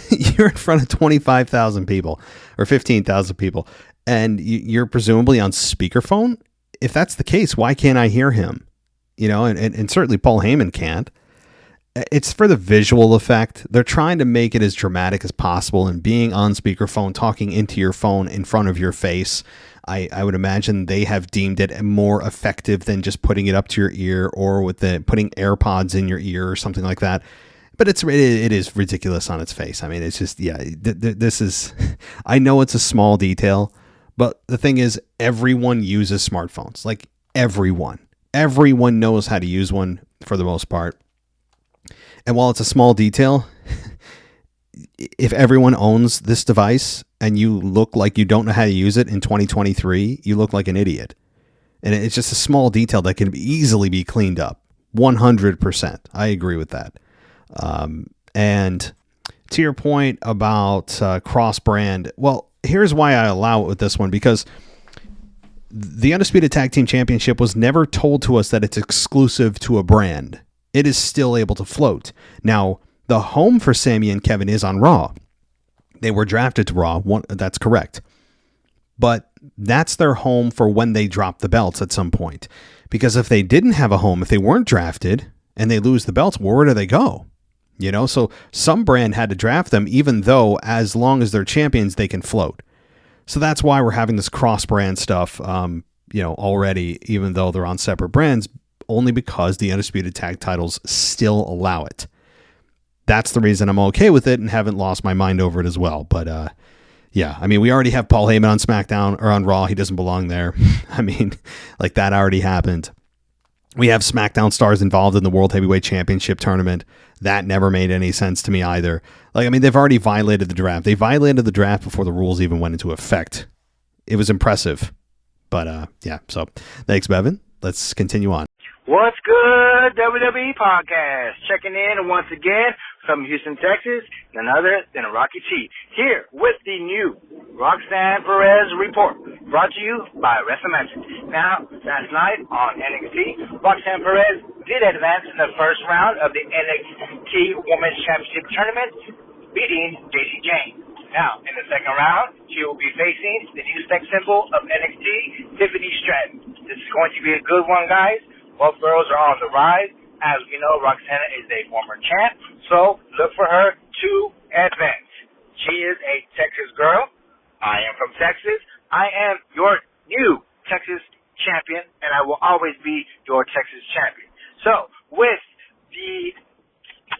You're in front of 25,000 people or 15,000 people, and you're presumably on speakerphone. If that's the case, why can't I hear him? And certainly Paul Heyman can't. It's for the visual effect. They're trying to make it as dramatic as possible, and being on speakerphone, talking into your phone in front of your face, I would imagine they have deemed it more effective than just putting it up to your ear or putting AirPods in your ear or something like that. But it is ridiculous on its face. I mean, it's just, yeah, this is, I know it's a small detail, but the thing is, everyone uses smartphones. Like everyone knows how to use one for the most part. And while it's a small detail, if everyone owns this device and you look like you don't know how to use it in 2023, you look like an idiot. And it's just a small detail that can easily be cleaned up. 100%. I agree with that. And to your point about cross-brand, well, here's why I allow it with this one, because the Undisputed Tag Team Championship was never told to us that it's exclusive to a brand. It is still able to float. Now, the home for Sami and Kevin is on Raw. They were drafted to Raw. That's correct. But that's their home for when they drop the belts at some point. Because if they didn't have a home, if they weren't drafted and they lose the belts, where do they go? So some brand had to draft them, even though as long as they're champions, they can float. So that's why we're having this cross-brand stuff, already, even though they're on separate brands, only because the Undisputed Tag titles still allow it. That's the reason I'm okay with it and haven't lost my mind over it as well. But, yeah, I mean, we already have Paul Heyman on SmackDown or on Raw. He doesn't belong there. I mean, like, that already happened. We have SmackDown stars involved in the World Heavyweight Championship tournament. That never made any sense to me either. Like, I mean, they've already violated the draft. They violated the draft before the rules even went into effect. It was impressive. But, yeah, so thanks, Bevan. Let's continue on. What's good, WWE Podcast? Checking in once again from Houston, Texas, none other than Rocky T, here with the new Roxanne Perez report, brought to you by WrestleMagic. Now, last night on NXT, Roxanne Perez did advance in the first round of the NXT Women's Championship Tournament, beating Jacy Jayne. Now, in the second round, she will be facing the new sex symbol of NXT, Tiffany Stratton. This is going to be a good one, guys. Both girls are on the rise. As we know, Roxanne is a former champ, so look for her to advance. She is a Texas girl. I am from Texas. I am your new Texas champion, and I will always be your Texas champion. So, with the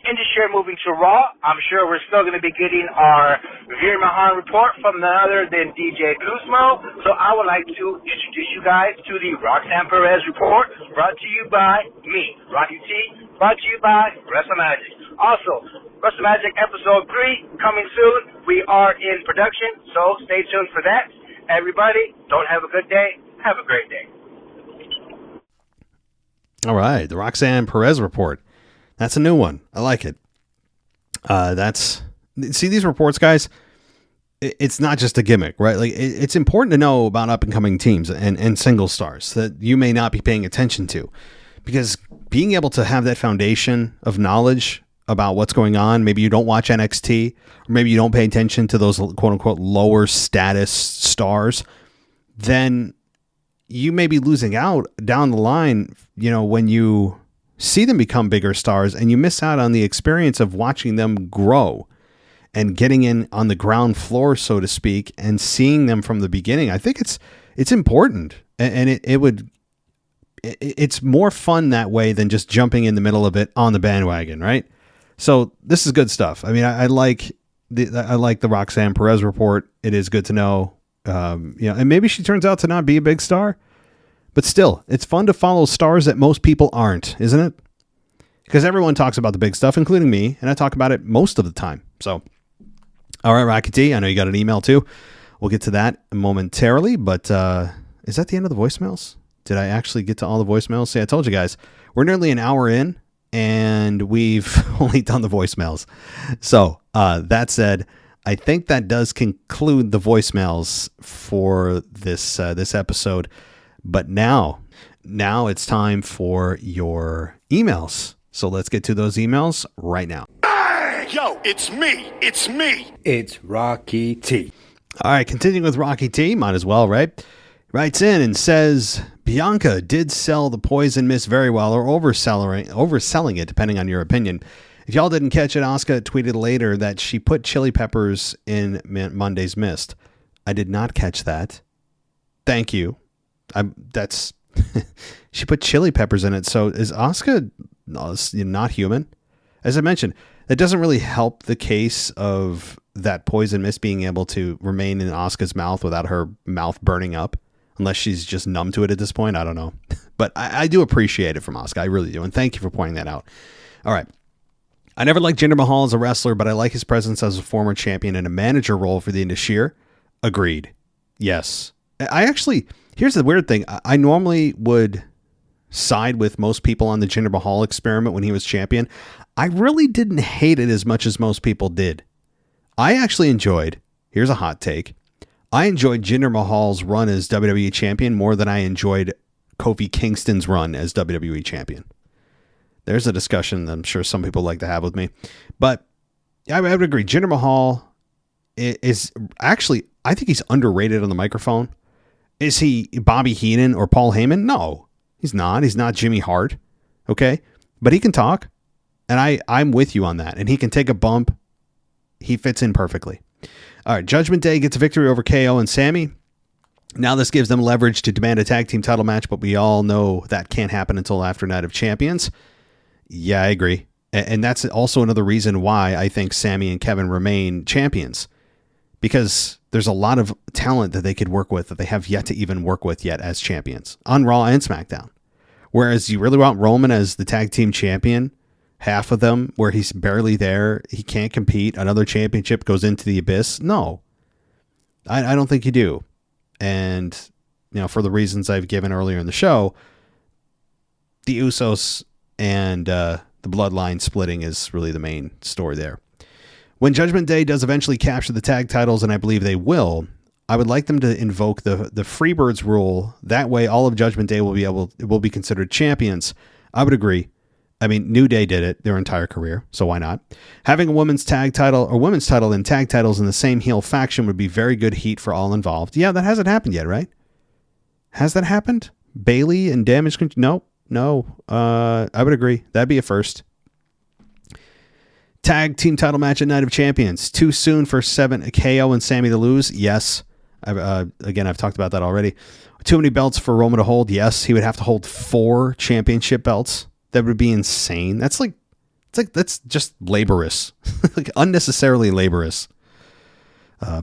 Industry moving to Raw, I'm sure we're still going to be getting our Veer Mahan report from none other than DJ Kuzmo. So I would like to introduce you guys to the Roxanne Perez report, brought to you by me, Rocky T, brought to you by WrestleMagic. Also, WrestleMagic episode 3 coming soon. We are in production, so stay tuned for that. Everybody, don't have a good day. Have a great day. All right, the Roxanne Perez report. That's a new one. I like it. See these reports, guys. It's not just a gimmick, right? Like it's important to know about up and coming teams and single stars that you may not be paying attention to, because being able to have that foundation of knowledge about what's going on. Maybe you don't watch NXT, or maybe you don't pay attention to those quote unquote lower status stars. Then you may be losing out down the line. You know, when you see them become bigger stars and you miss out on the experience of watching them grow and getting in on the ground floor, so to speak, and seeing them from the beginning. I think it's important, and it's more fun that way than just jumping in the middle of it on the bandwagon, right? So this is good stuff. I mean, I like the Roxanne Perez report. It is good to know, and maybe she turns out to not be a big star. But still, it's fun to follow stars that most people aren't, isn't it? Because everyone talks about the big stuff, including me, and I talk about it most of the time. So, all right, Rocky T, I know you got an email too. We'll get to that momentarily, but is that the end of the voicemails? Did I actually get to all the voicemails? See, I told you guys, we're nearly an hour in, and we've only done the voicemails. So, that said, I think that does conclude the voicemails for this episode. But now it's time for your emails. So let's get to those emails right now. Hey, yo, it's me. It's Rocky T. All right, continuing with Rocky T, might as well, right? Writes in and says, Bianca did sell the poison mist very well, or overselling it, depending on your opinion. If y'all didn't catch it, Asuka tweeted later that she put chili peppers in Monday's mist. I did not catch that. Thank you. She put chili peppers in it. So is Asuka not human? As I mentioned, that doesn't really help the case of that poison mist being able to remain in Asuka's mouth without her mouth burning up, unless she's just numb to it at this point. I don't know, but I do appreciate it from Asuka. I really do. And thank you for pointing that out. All right. I never liked Jinder Mahal as a wrestler, but I like his presence as a former champion in a manager role for the Industry. Agreed. Yes. Here's the weird thing. I normally would side with most people on the Jinder Mahal experiment when he was champion. I really didn't hate it as much as most people did. I actually enjoyed, here's a hot take, I enjoyed Jinder Mahal's run as WWE champion more than I enjoyed Kofi Kingston's run as WWE champion. There's a discussion that I'm sure some people like to have with me. But I would agree. Jinder Mahal is actually, I think he's underrated on the microphone. Is he Bobby Heenan or Paul Heyman? No, he's not. He's not Jimmy Hart. Okay. But he can talk. And I'm with you on that. And he can take a bump. He fits in perfectly. All right. Judgment Day gets a victory over KO and Sammy. Now this gives them leverage to demand a tag team title match, but we all know that can't happen until after Night of Champions. Yeah, I agree. And that's also another reason why I think Sammy and Kevin remain champions. Because there's a lot of talent that they could work with that they have yet to even work with yet as champions on Raw and SmackDown. Whereas you really want Roman as the tag team champion, half of them where he's barely there, he can't compete, another championship goes into the abyss. No, I don't think you do. And, for the reasons I've given earlier in the show, the Usos and the bloodline splitting is really the main story there. When Judgment Day does eventually capture the tag titles, and I believe they will, I would like them to invoke the Freebirds rule. That way, all of Judgment Day will be considered champions. I would agree. I mean, New Day did it their entire career, so why not? Having a women's tag title or women's title and tag titles in the same heel faction would be very good heat for all involved. Yeah, that hasn't happened yet, right? Has that happened? Bayley and Damage Control? No. I would agree. That'd be a first. Tag team title match at Night of Champions. Too soon for KO and Sammy to lose? Yes. I've talked about that already. Too many belts for Roman to hold? Yes. He would have to hold 4 championship belts. That would be insane. That's just laborious. Like unnecessarily laborious.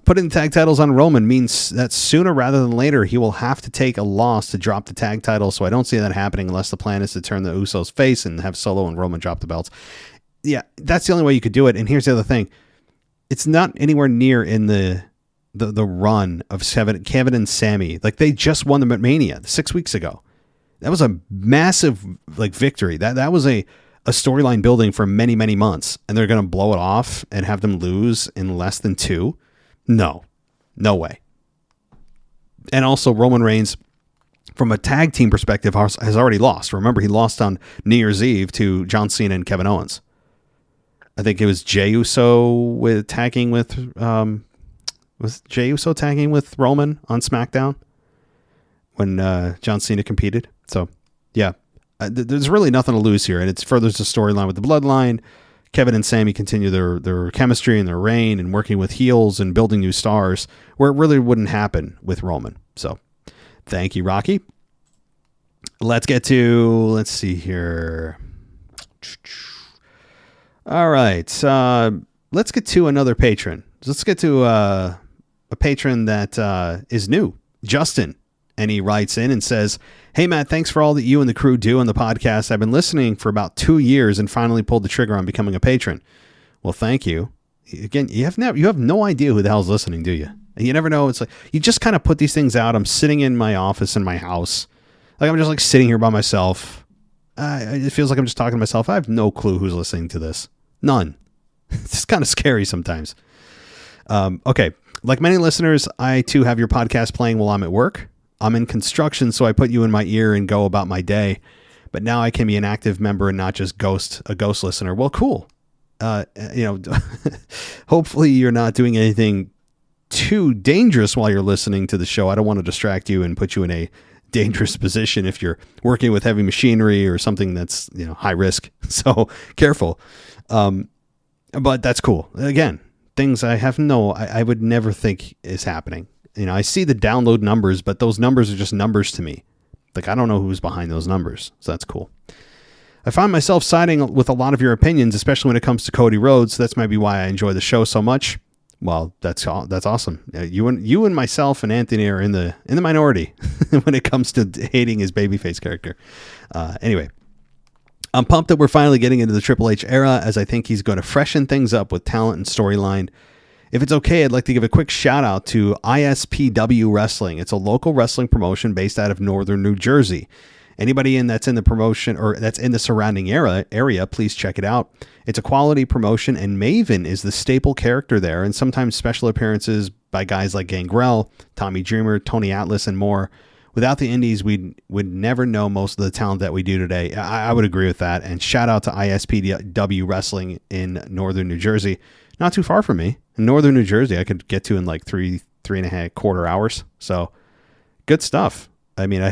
Putting the tag titles on Roman means that sooner rather than later he will have to take a loss to drop the tag title, so I don't see that happening unless the plan is to turn the Usos face and have Solo and Roman drop the belts. Yeah, that's the only way you could do it. And here's the other thing. It's not anywhere near in the run of Kevin and Sammy. Like, they just won the Mania 6 weeks ago. That was a massive victory. That was a storyline building for many, many months. And they're going to blow it off and have them lose in less than 2? No way. And also Roman Reigns, from a tag team perspective, has already lost. Remember, he lost on New Year's Eve to John Cena and Kevin Owens. I think it was Jey Uso tagging with Roman on SmackDown when John Cena competed. So yeah, there's really nothing to lose here, and it furthers the storyline with the Bloodline. Kevin and Sammy continue their chemistry and their reign and working with heels and building new stars where it really wouldn't happen with Roman. So thank you, Rocky. Let's see here. All right. Let's get to another patron. Let's get to a patron that is new, Justin. And he writes in and says, "Hey, Matt, thanks for all that you and the crew do on the podcast. I've been listening for about 2 years and finally pulled the trigger on becoming a patron." Well, thank you. Again, you have no idea who the hell's listening, do you? And you never know. It's like you just kind of put these things out. I'm sitting in my office in my house. Like, I'm just sitting here by myself. It feels like I'm just talking to myself. I have no clue who's listening to this. None. It's kind of scary sometimes. Okay. Like many listeners, I too have your podcast playing while I'm at work. I'm in construction, so I put you in my ear and go about my day. But now I can be an active member and not just a ghost listener. Well, cool. Hopefully you're not doing anything too dangerous while you're listening to the show. I don't want to distract you and put you in a dangerous position if you're working with heavy machinery or something that's, high risk. So careful. But that's cool. Again, things I would never think is happening. I see the download numbers, but those numbers are just numbers to me. Like, I don't know who's behind those numbers. So that's cool. I find myself siding with a lot of your opinions, especially when it comes to Cody Rhodes. That's maybe why I enjoy the show so much. Well, that's awesome. You and myself and Anthony are in the minority when it comes to hating his babyface character. Anyway, I'm pumped that we're finally getting into the Triple H era, as I think he's going to freshen things up with talent and storyline. If it's okay, I'd like to give a quick shout out to ISPW Wrestling. It's a local wrestling promotion based out of northern New Jersey. Anybody that's in the promotion or that's in the surrounding area, please check it out. It's a quality promotion, and Maven is the staple character there, and sometimes special appearances by guys like Gangrel, Tommy Dreamer, Tony Atlas, and more. Without the indies, we would never know most of the talent that we do today. I would agree with that. And shout out to ISPW Wrestling in northern New Jersey. Not too far from me. In northern New Jersey, I could get to in like three and a half quarter hours. So good stuff. I mean, I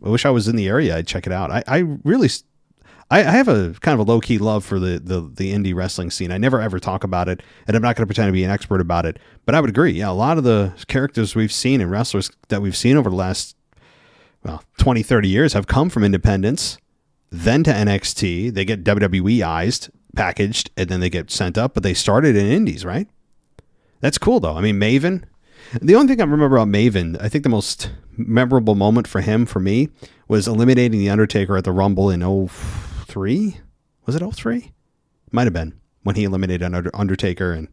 wish I was in the area. I'd check it out. I have a kind of a low key love for the indie wrestling scene. I never ever talk about it, and I'm not going to pretend to be an expert about it. But I would agree. Yeah, a lot of the characters we've seen and wrestlers that we've seen over the last 20, 30 years have come from independents, then to NXT. They get WWE-ized, packaged, and then they get sent up. But they started in indies, right? That's cool, though. I mean, Maven. The only thing I remember about Maven, I think the most memorable moment for him, for me, was eliminating The Undertaker at the Rumble in 03? Was it 03? Might have been, when he eliminated Undertaker and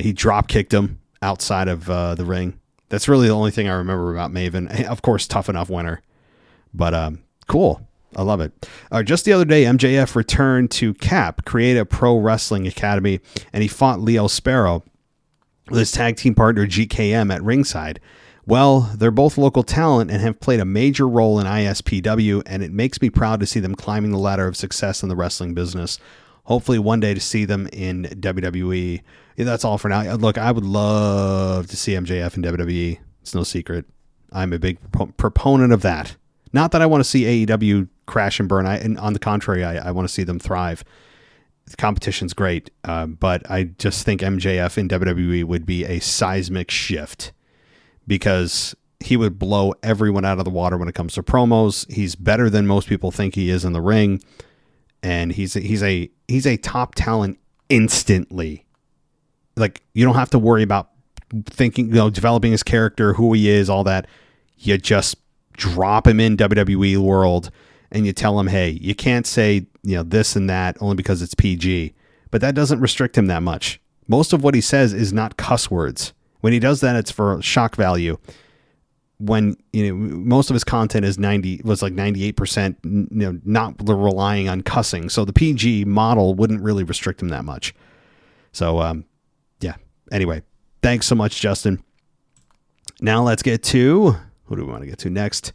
he drop kicked him outside of the ring. That's really the only thing I remember about Maven. Of course, Tough Enough winner. But cool. I love it. Just the other day, MJF returned to CAP, Create a Pro Wrestling Academy, and he fought Leo Sparrow with his tag team partner GKM at ringside. Well, they're both local talent and have played a major role in ISPW, and it makes me proud to see them climbing the ladder of success in the wrestling business. Hopefully one day to see them in WWE. Yeah, that's all for now. Look, I would love to see MJF in WWE. It's no secret. I'm a big proponent of that. Not that I want to see AEW crash and burn. On the contrary, I want to see them thrive. The competition's great, but I just think MJF in WWE would be a seismic shift because he would blow everyone out of the water when it comes to promos. He's better than most people think he is in the ring, and he's a top talent instantly. Like, you don't have to worry about thinking, developing his character, who he is, all that. You just drop him in WWE world and you tell him, hey, you can't say, this and that only because it's PG, but that doesn't restrict him that much. Most of what he says is not cuss words. When he does that, it's for shock value. When, most of his content was like 98%, not relying on cussing. So the PG model wouldn't really restrict him that much. So, yeah. Anyway, thanks so much, Justin. Now let's get to, who do we want to get to next?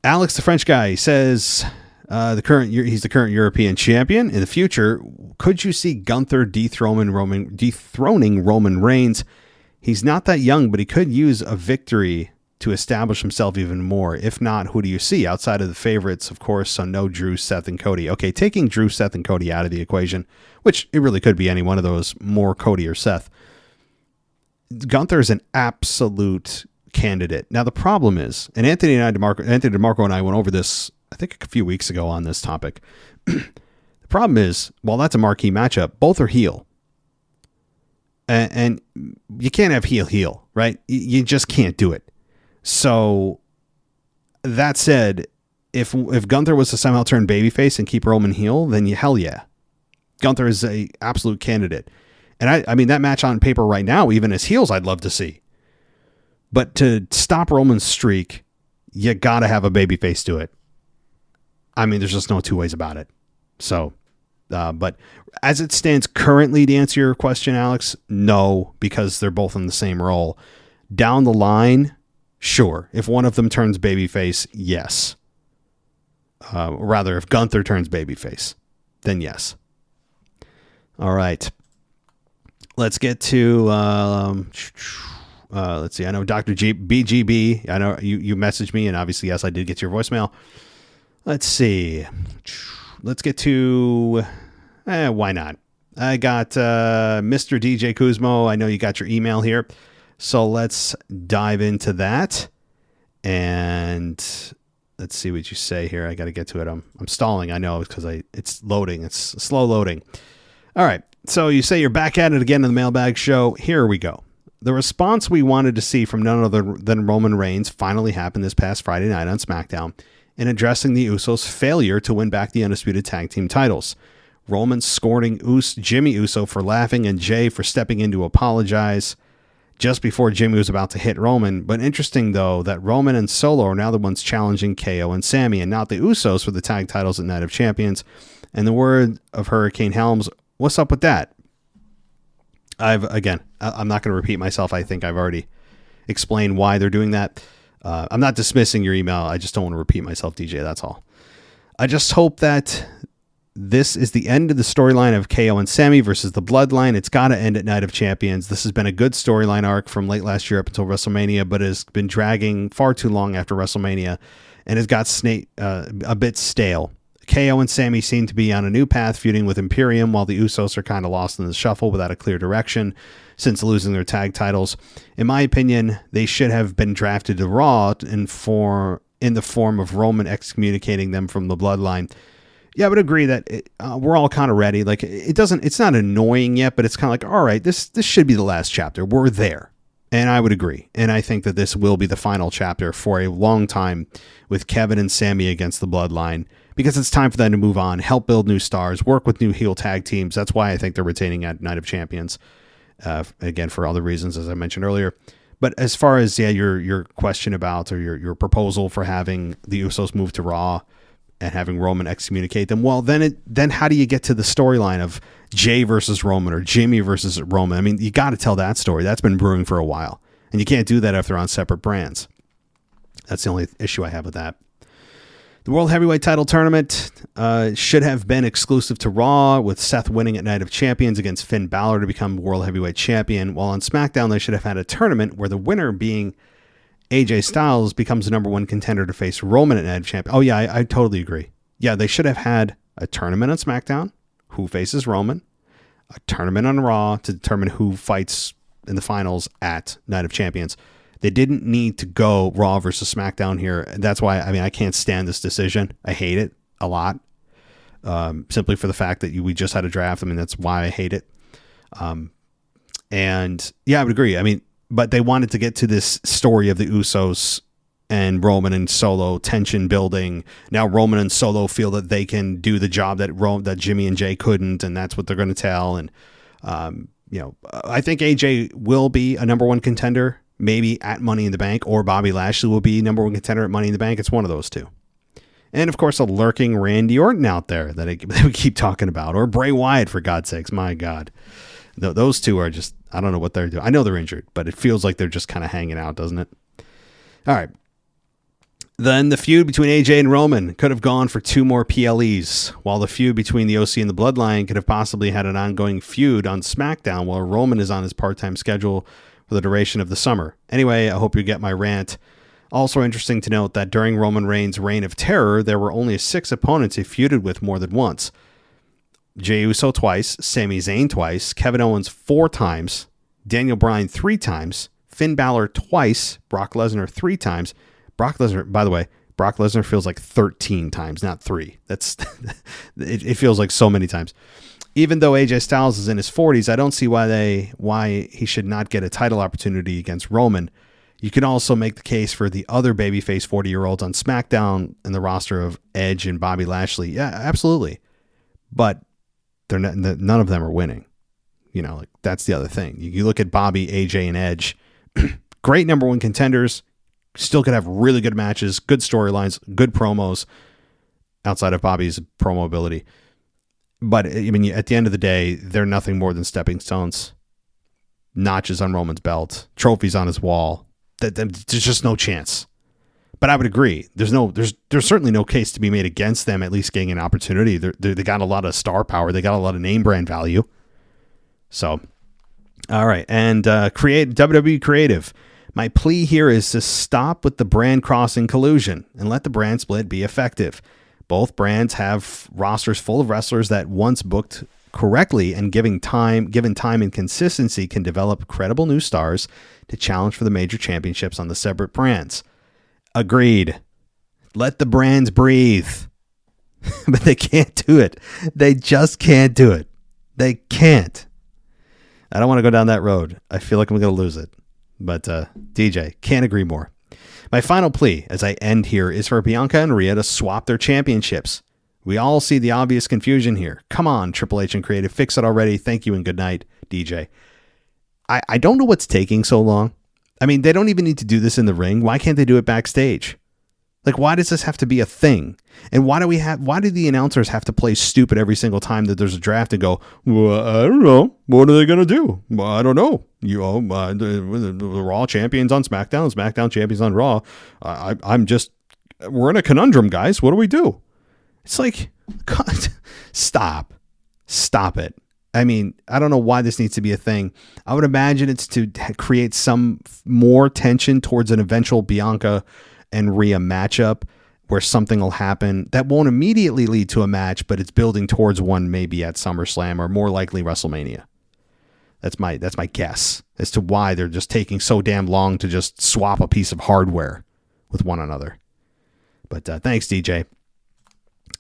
Alex, the French guy, says he's the current European champion. In the future, could you see Gunther dethroning Roman Reigns? He's not that young, but he could use a victory to establish himself even more. If not, who do you see? Outside of the favorites, of course, so no Drew, Seth, and Cody. Okay, taking Drew, Seth, and Cody out of the equation, which it really could be any one of those, more Cody or Seth. Gunther is an absolute candidate. Now, the problem is, and Anthony DeMarco and I went over this, I think a few weeks ago on this topic. The problem is, while that's a marquee matchup, both are heel. And you can't have heel, right? You just can't do it. So that said, if Gunther was to somehow turn babyface and keep Roman heel, then hell yeah. Gunther is a absolute candidate. And I mean, that match on paper right now, even as heels, I'd love to see. But to stop Roman's streak, you got to have a babyface do it. I mean, there's just no two ways about it. So, but as it stands currently, to answer your question, Alex, no, because they're both in the same role. Down the line, sure. If one of them turns babyface, yes. Rather, if Gunther turns babyface, then yes. All right. Let's get to, let's see. I know Dr. BGB. I know you messaged me, and obviously, yes, I did get your voicemail. Let's see. Let's get to, why not? I got Mr. DJ Kuzmo. I know you got your email here. So let's dive into that. And let's see what you say here. I got to get to it. I'm stalling. I know because it's loading. It's slow loading. All right. So you say you're back at it again in the Mailbag show. Here we go. The response we wanted to see from none other than Roman Reigns finally happened this past Friday night on SmackDown in addressing the Usos' failure to win back the Undisputed Tag Team titles. Roman scorning Jimmy Uso for laughing and Jay for stepping in to apologize just before Jimmy was about to hit Roman. But interesting, though, that Roman and Solo are now the ones challenging KO and Sammy and not the Usos for the tag titles at Night of Champions. And the word of Hurricane Helms, what's up with that? I'm not going to repeat myself. I think I've already explained why they're doing that. I'm not dismissing your email. I just don't want to repeat myself, DJ. That's all. I just hope that this is the end of the storyline of KO and Sammy versus the Bloodline. It's got to end at Night of Champions. This has been a good storyline arc from late last year up until WrestleMania, but has been dragging far too long after WrestleMania and has got a bit stale. KO and Sammy seem to be on a new path, feuding with Imperium, while the Usos are kind of lost in the shuffle without a clear direction since losing their tag titles. In my opinion, they should have been drafted to Raw in the form of Roman excommunicating them from the Bloodline. Yeah, I would agree that we're all kind of ready. Like, it's not annoying yet, but it's kind of like, all right, this should be the last chapter. We're there. And I would agree. And I think that this will be the final chapter for a long time with Kevin and Sammy against the Bloodline, because it's time for them to move on, help build new stars, work with new heel tag teams. That's why I think they're retaining at Night of Champions. Again, for other reasons, as I mentioned earlier. But as far as your question about, or your proposal for having the Usos move to Raw and having Roman excommunicate them, well, then how do you get to the storyline of Jay versus Roman or Jimmy versus Roman? I mean, you got to tell that story. That's been brewing for a while, and you can't do that if they're on separate brands. That's the only issue I have with that. The World Heavyweight Title Tournament should have been exclusive to Raw, with Seth winning at Night of Champions against Finn Balor to become World Heavyweight Champion, while on SmackDown they should have had a tournament where the winner, being AJ Styles, becomes the number one contender to face Roman at Night of Champions. Oh yeah, I totally agree. Yeah, they should have had a tournament on SmackDown, who faces Roman, a tournament on Raw to determine who fights in the finals at Night of Champions. They didn't need to go Raw versus SmackDown here. And that's why, I can't stand this decision. I hate it a lot. Simply for the fact that we just had a draft. That's why I hate it. And yeah, I would agree. But they wanted to get to this story of the Usos and Roman and Solo tension building. Now Roman and Solo feel that they can do the job that Jimmy and Jay couldn't, and that's what they're going to tell. And I think AJ will be a number one contender, maybe at Money in the Bank, or Bobby Lashley will be number one contender at Money in the Bank. It's one of those two. And of course, a lurking Randy Orton out there that we keep talking about, or Bray Wyatt, for God's sakes. My God, those two are just, I don't know what they're doing. I know they're injured, but it feels like they're just kind of hanging out, doesn't it? All right. Then the feud between AJ and Roman could have gone for 2 more PLEs, while the feud between the OC and the Bloodline could have possibly had an ongoing feud on SmackDown while Roman is on his part-time schedule for the duration of the summer. Anyway, I hope you get my rant. Also interesting to note that during Roman Reigns' reign of terror, there were only 6 opponents he feuded with more than once. Jey Uso twice, Sami Zayn twice, Kevin Owens 4 times, Daniel Bryan 3 times, Finn Balor twice, Brock Lesnar 3 times. Brock Lesnar, by the way, Brock Lesnar feels like 13 times, not 3. That's it feels like so many times. Even though AJ Styles is in his 40s, I don't see why he should not get a title opportunity against Roman. You can also make the case for the other babyface 40-year-olds on SmackDown in the roster of Edge and Bobby Lashley. Yeah, absolutely. But they're not, none of them are winning. That's the other thing. You look at Bobby, AJ, and Edge. Great number one contenders. Still could have really good matches, good storylines, good promos outside of Bobby's promo ability. But, at the end of the day, they're nothing more than stepping stones. Notches on Roman's belt. Trophies on his wall. There's just no chance. But I would agree. There's certainly no case to be made against them at least getting an opportunity. They got a lot of star power. They got a lot of name brand value. So, all right. And WWE Creative. My plea here is to stop with the brand crossing collusion and let the brand split be effective. Both brands have rosters full of wrestlers that once booked correctly and given time and consistency can develop credible new stars to challenge for the major championships on the separate brands. Agreed. Let the brands breathe. But they can't do it. They just can't do it. They can't. I don't want to go down that road. I feel like I'm going to lose it. But DJ, can't agree more. My final plea as I end here is for Bianca and Rhea to swap their championships. We all see the obvious confusion here. Come on, Triple H and Creative, fix it already. Thank you and good night, DJ. I don't know what's taking so long. They don't even need to do this in the ring. Why can't they do it backstage? Why does this have to be a thing? And why do the announcers have to play stupid every single time that there's a draft and go, well, I don't know. What are they going to do? Well, I don't know. The Raw champions on SmackDown, SmackDown champions on Raw. We're in a conundrum, guys. What do we do? It's like, God, stop it. I don't know why this needs to be a thing. I would imagine it's to create some more tension towards an eventual Bianca and Rhea matchup where something will happen that won't immediately lead to a match, but it's building towards one maybe at SummerSlam or more likely WrestleMania. That's my guess as to why they're just taking so damn long to just swap a piece of hardware with one another. But thanks, DJ.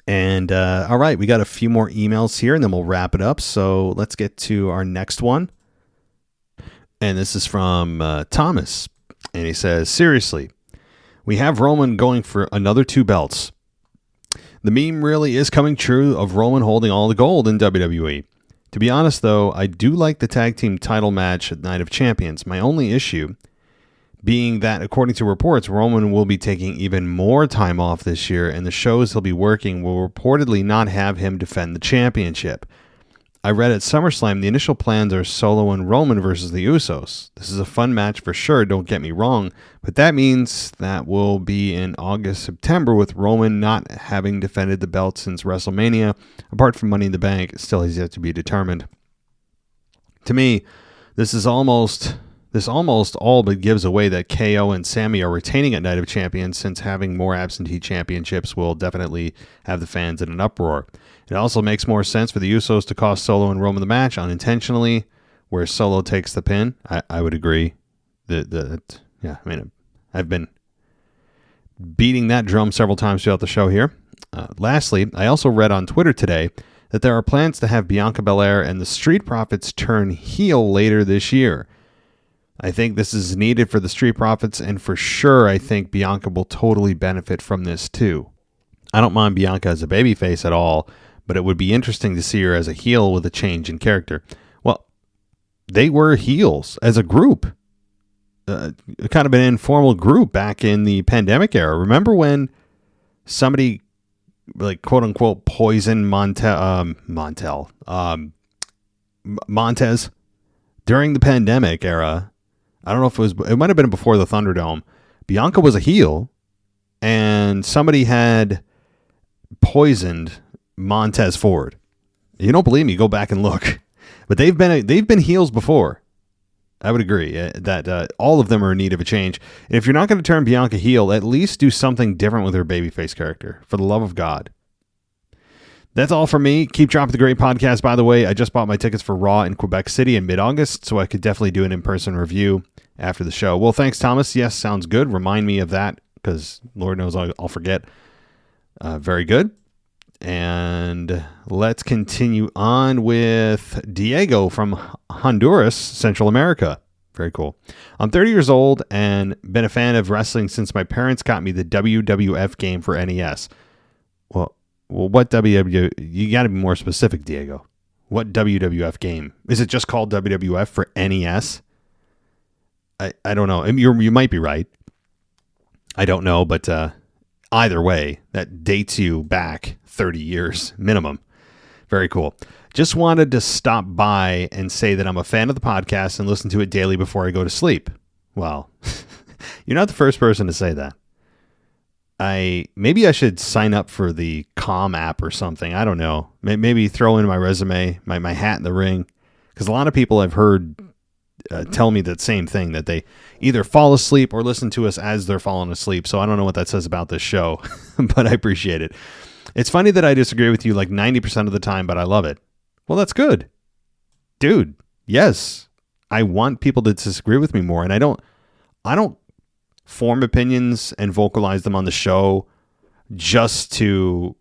And all right, we got a few more emails here and then we'll wrap it up. So let's get to our next one. And this is from Thomas. And he says, seriously, we have Roman going for another 2 belts. The meme really is coming true of Roman holding all the gold in WWE. To be honest, though, I do like the tag team title match at Night of Champions. My only issue being that, according to reports, Roman will be taking even more time off this year, and the shows he'll be working will reportedly not have him defend the championship. I read at SummerSlam the initial plans are Solo and Roman versus the Usos. This is a fun match for sure, don't get me wrong, but that means that will be in August, September, with Roman not having defended the belt since WrestleMania. Apart from Money in the Bank, it still has yet to be determined. To me, this is almost This almost all but gives away that KO and Sammy are retaining at Night of Champions, since having more absentee championships will definitely have the fans in an uproar. It also makes more sense for the Usos to cost Solo and Roman the match unintentionally, where Solo takes the pin. I would agree. I've been beating that drum several times throughout the show here. Lastly, I also read on Twitter today that there are plans to have Bianca Belair and the Street Profits turn heel later this year. I think this is needed for the Street Profits, and for sure I think Bianca will totally benefit from this too. I don't mind Bianca as a babyface at all, but it would be interesting to see her as a heel with a change in character. Well, they were heels as a group. Kind of an informal group back in the pandemic era. Remember when somebody, like, quote unquote, poisoned Montez during the pandemic era? I don't know if it might have been before the Thunderdome. Bianca was a heel, and somebody had poisoned Montez Ford. You don't believe me? Go back and look. But they've been heels before. I would agree that all of them are in need of a change. And if you're not going to turn Bianca heel, at least do something different with her babyface character, for the love of God. That's all for me. Keep dropping the great podcast, by the way. I just bought my tickets for Raw in Quebec City in mid-August, so I could definitely do an in-person review after the show. Well, thanks, Thomas. Yes, sounds good. Remind me of that, because Lord knows I'll forget. Very good. And let's continue on with Diego from Honduras, Central America. Very cool. I'm 30 years old and been a fan of wrestling since my parents got me the WWF game for NES. Well, what WWF? You got to be more specific, Diego. What WWF game? Is it just called WWF for NES? I don't know. I mean, you might be right. I don't know, but either way, that dates you back 30 years minimum. Very cool. Just wanted to stop by and say that I'm a fan of the podcast and listen to it daily before I go to sleep. Well, you're not the first person to say that. Maybe I should sign up for the Calm app or something. I don't know. Maybe throw in my resume, my hat in the ring. Because a lot of people I've heard tell me that same thing, that they either fall asleep or listen to us as they're falling asleep. So I don't know what that says about this show, but I appreciate it. It's funny that I disagree with you like 90% of the time, but I love it. Well, that's good. Dude, yes. I want people to disagree with me more, and I don't form opinions and vocalize them on the show just to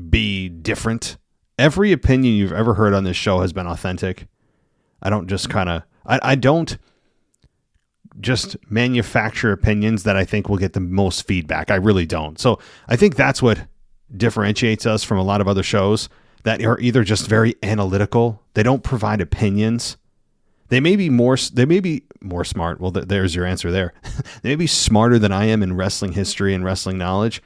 be different. Every opinion you've ever heard on this show has been authentic. I don't just I don't just manufacture opinions that I think will get the most feedback. I really don't. So I think that's what differentiates us from a lot of other shows that are either just very analytical. They don't provide opinions. They may be more smart. Well, there's your answer there. They may be smarter than I am in wrestling history and wrestling knowledge,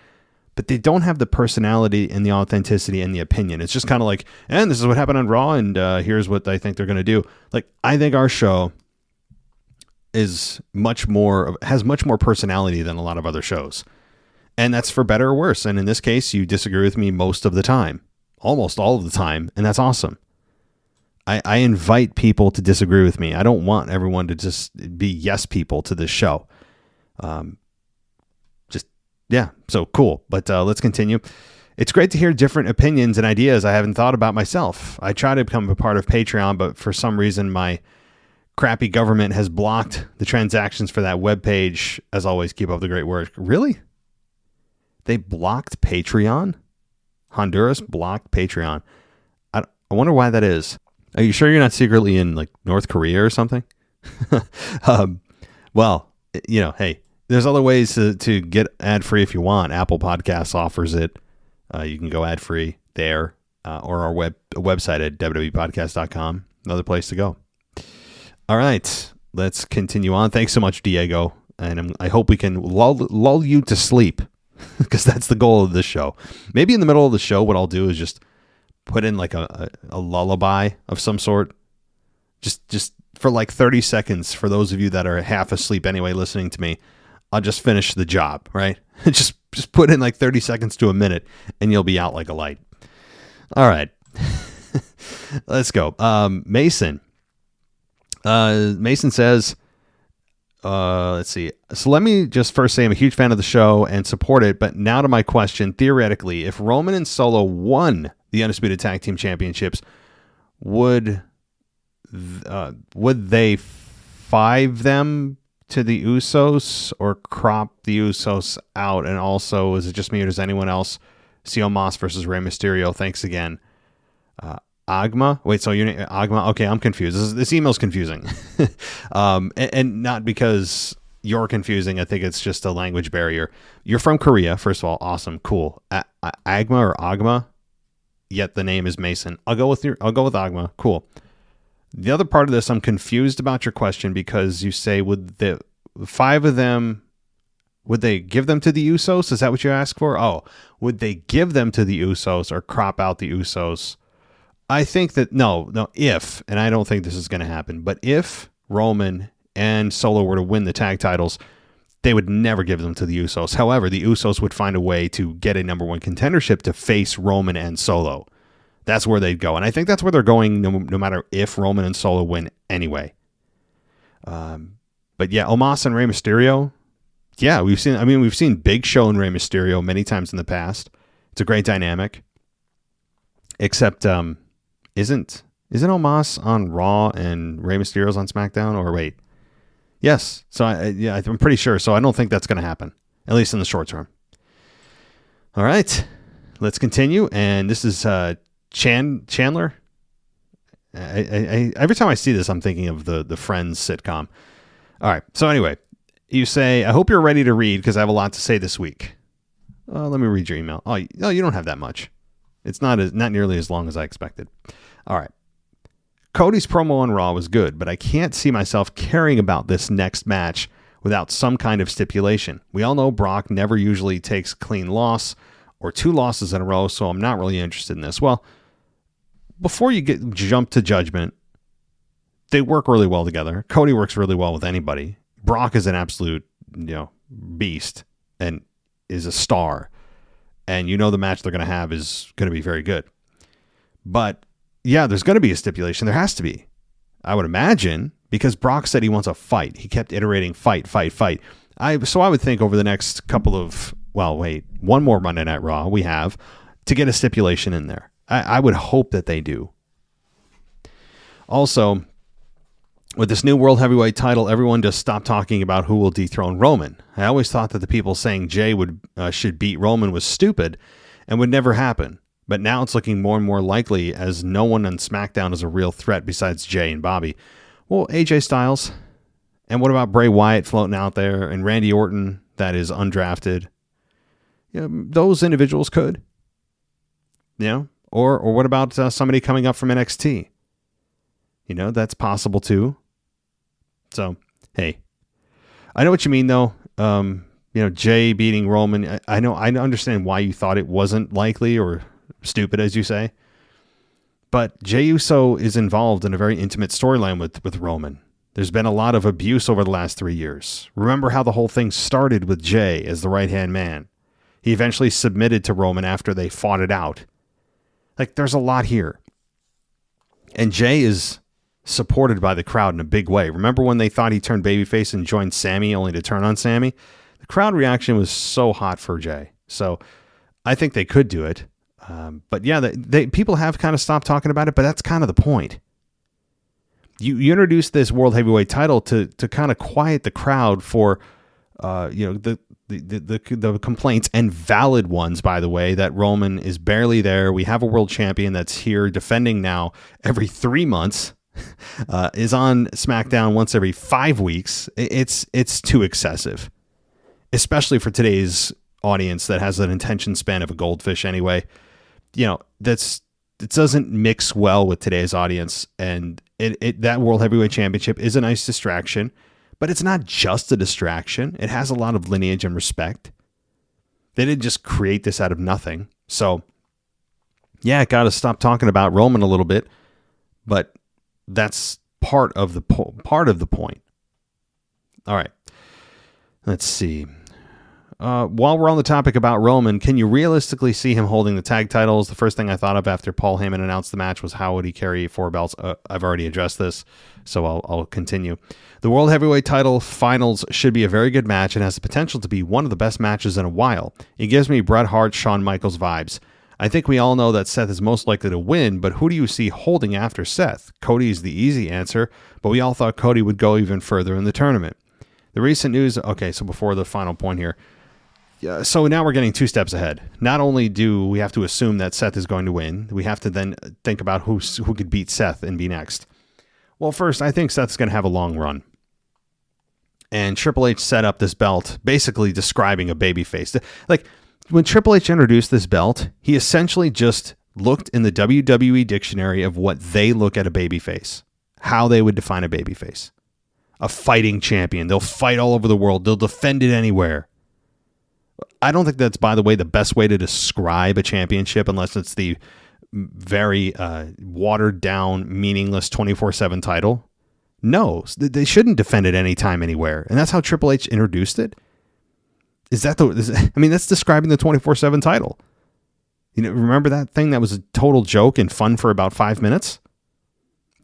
but they don't have the personality and the authenticity and the opinion. It's just kind of like, and this is what happened on Raw, and here's what I think they're going to do. Like, I think our show has much more personality than a lot of other shows. And that's for better or worse. And in this case, you disagree with me most of the time, almost all of the time. And that's awesome. I invite people to disagree with me. I don't want everyone to just be yes people to this show. So cool. But let's continue. It's great to hear different opinions and ideas I haven't thought about myself. I try to become a part of Patreon, but for some reason my crappy government has blocked the transactions for that webpage. As always, keep up the great work. Really? They blocked Patreon? Honduras blocked Patreon. I wonder why that is. Are you sure you're not secretly in like North Korea or something? Well, hey, there's other ways to get ad-free if you want. Apple Podcasts offers it. You can go ad-free there or our website at www.podcast.com. Another place to go. All right, let's continue on. Thanks so much, Diego. And I hope we can lull you to sleep because that's the goal of this show. Maybe in the middle of the show, what I'll do is just put in like a lullaby of some sort. Just for like 30 seconds for those of you that are half asleep anyway listening to me. I'll just finish the job, right? just put in like 30 seconds to a minute and you'll be out like a light. All right. Let's go. Mason. Mason says, let's see. So let me just first say I'm a huge fan of the show and support it. But now to my question. Theoretically, if Roman and Solo won the Undisputed Tag Team Championships, would they five them to the Usos or crop the Usos out? And also, is it just me or does anyone else see Omos versus Rey Mysterio? Thanks again. Agma? Wait, so your name Agma? Okay, I'm confused. This email's confusing. And not because you're confusing. I think it's just a language barrier. You're from Korea, first of all. Awesome, cool. Agma or Agma? Yet the name is Mason. I'll go with Agma. Cool. The other part of this, I'm confused about your question because you say, would the five of them, would they give them to the Usos? Is that what you asked for? Oh, would they give them to the Usos or crop out the Usos? I think that, no, if, and I don't think this is going to happen, but if Roman and Solo were to win the tag titles, they would never give them to the Usos. However, the Usos would find a way to get a number one contendership to face Roman and Solo. That's where they'd go. And I think that's where they're going no matter if Roman and Solo win anyway. But yeah, Omos and Rey Mysterio. Yeah, we've seen Big Show and Rey Mysterio many times in the past. It's a great dynamic. Except, isn't Omos on Raw and Rey Mysterio's on SmackDown? Or wait. Yes. So I'm pretty sure. So I don't think that's going to happen, at least in the short term. All right, let's continue. And this is, Chandler. I every time I see this, I'm thinking of the Friends sitcom. All right. So anyway, you say, I hope you're ready to read because I have a lot to say this week. Let me read your email. Oh, you don't have that much. It's not nearly as long as I expected. All right. Cody's promo on Raw was good, but I can't see myself caring about this next match without some kind of stipulation. We all know Brock never usually takes a clean loss or two losses in a row, so I'm not really interested in this. Well, before you jump to judgment, they work really well together. Cody works really well with anybody. Brock is an absolute, beast and is a star. And the match they're going to have is going to be very good. But yeah, there's going to be a stipulation. There has to be. I would imagine, because Brock said he wants a fight. He kept iterating fight. So I would think over the next couple of, one more Monday Night Raw we have to get a stipulation in there. I would hope that they do. Also, with this new World Heavyweight title, everyone just stopped talking about who will dethrone Roman. I always thought that the people saying Jay should beat Roman was stupid and would never happen. But now it's looking more and more likely as no one on SmackDown is a real threat besides Jay and Bobby. Well, AJ Styles. And what about Bray Wyatt floating out there and Randy Orton that is undrafted? Those individuals could. Or what about somebody coming up from NXT? That's possible too. So, hey, I know what you mean though. Jay beating Roman. I understand why you thought it wasn't likely or stupid, as you say. But Jey Uso is involved in a very intimate storyline with Roman. There's been a lot of abuse over the last 3 years. Remember how the whole thing started with Jay as the right-hand man. He eventually submitted to Roman after they fought it out. There's a lot here. And Jay is supported by the crowd in a big way. Remember when they thought he turned babyface and joined Sammy only to turn on Sammy? The crowd reaction was so hot for Jay. So I think they could do it. But yeah, people have kind of stopped talking about it, but that's kind of the point. You introduced this World Heavyweight title to kind of quiet the crowd for, the complaints, and valid ones, by the way, that Roman is barely there. We have a world champion that's here defending now every 3 months, is on SmackDown once every 5 weeks. It's too excessive, especially for today's audience that has an attention span of a goldfish anyway. It doesn't mix well with today's audience, and that World Heavyweight Championship is a nice distraction. But it's not just a distraction. It has a lot of lineage and respect. They didn't just create this out of nothing. So, yeah, got to stop talking about Roman a little bit. But that's part of the point. All right. Let's see. while we're on the topic about Roman, can you realistically see him holding the tag titles? The first thing I thought of after Paul Heyman announced the match was how would he carry 4 belts? I've already addressed this, so I'll continue. The World Heavyweight title finals should be a very good match and has the potential to be one of the best matches in a while. It gives me Bret Hart, Shawn Michaels vibes. I think we all know that Seth is most likely to win, but who do you see holding after Seth? Cody is the easy answer, but we all thought Cody would go even further in the tournament. The recent news, okay, so before the final point here, so now we're getting 2 steps ahead. Not only do we have to assume that Seth is going to win, we have to then think about who could beat Seth and be next. Well, first, I think Seth's going to have a long run. And Triple H set up this belt basically describing a babyface. Like, when Triple H introduced this belt, he essentially just looked in the WWE dictionary of what they look at a babyface, how they would define a babyface. A fighting champion. They'll fight all over the world. They'll defend it anywhere. I don't think that's, by the way, the best way to describe a championship unless it's the very watered down, meaningless 24/7 title. No, they shouldn't defend it anytime, anywhere. And that's how Triple H introduced it. That's describing the 24/7 title. You know, remember that thing that was a total joke and fun for about 5 minutes?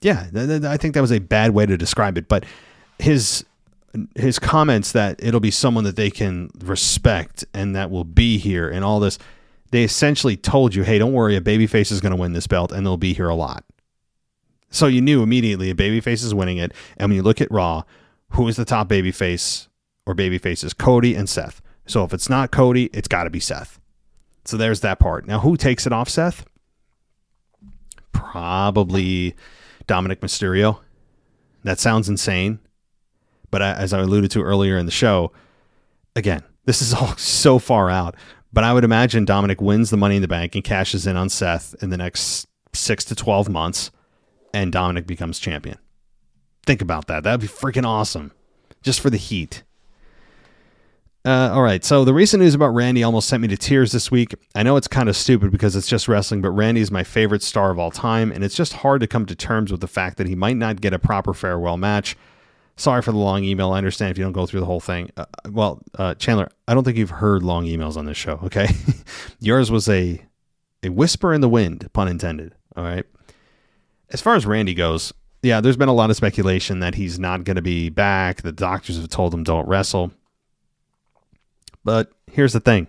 Yeah, I think that was a bad way to describe it. But his comments that it'll be someone that they can respect and that will be here and all this, they essentially told you, hey, don't worry, a babyface is going to win this belt and they'll be here a lot. So you knew immediately a babyface is winning it. And when you look at Raw, who is the top babyface or babyfaces? Cody and Seth. So if it's not Cody, it's got to be Seth. So there's that part. Now, who takes it off Seth? Probably Dominic Mysterio. That sounds insane. But as I alluded to earlier in the show, again, this is all so far out. But I would imagine Dominic wins the Money in the Bank and cashes in on Seth in the next 6 to 12 months. And Dominic becomes champion. Think about that. That'd be freaking awesome. Just for the heat. All right. So the recent news about Randy almost sent me to tears this week. I know it's kind of stupid because it's just wrestling, but Randy is my favorite star of all time. And it's just hard to come to terms with the fact that he might not get a proper farewell match. Sorry for the long email. I understand if you don't go through the whole thing. Chandler, I don't think you've heard long emails on this show. Okay. Yours was a whisper in the wind, pun intended. All right. As far as Randy goes, yeah, there's been a lot of speculation that he's not going to be back. The doctors have told him don't wrestle. But here's the thing.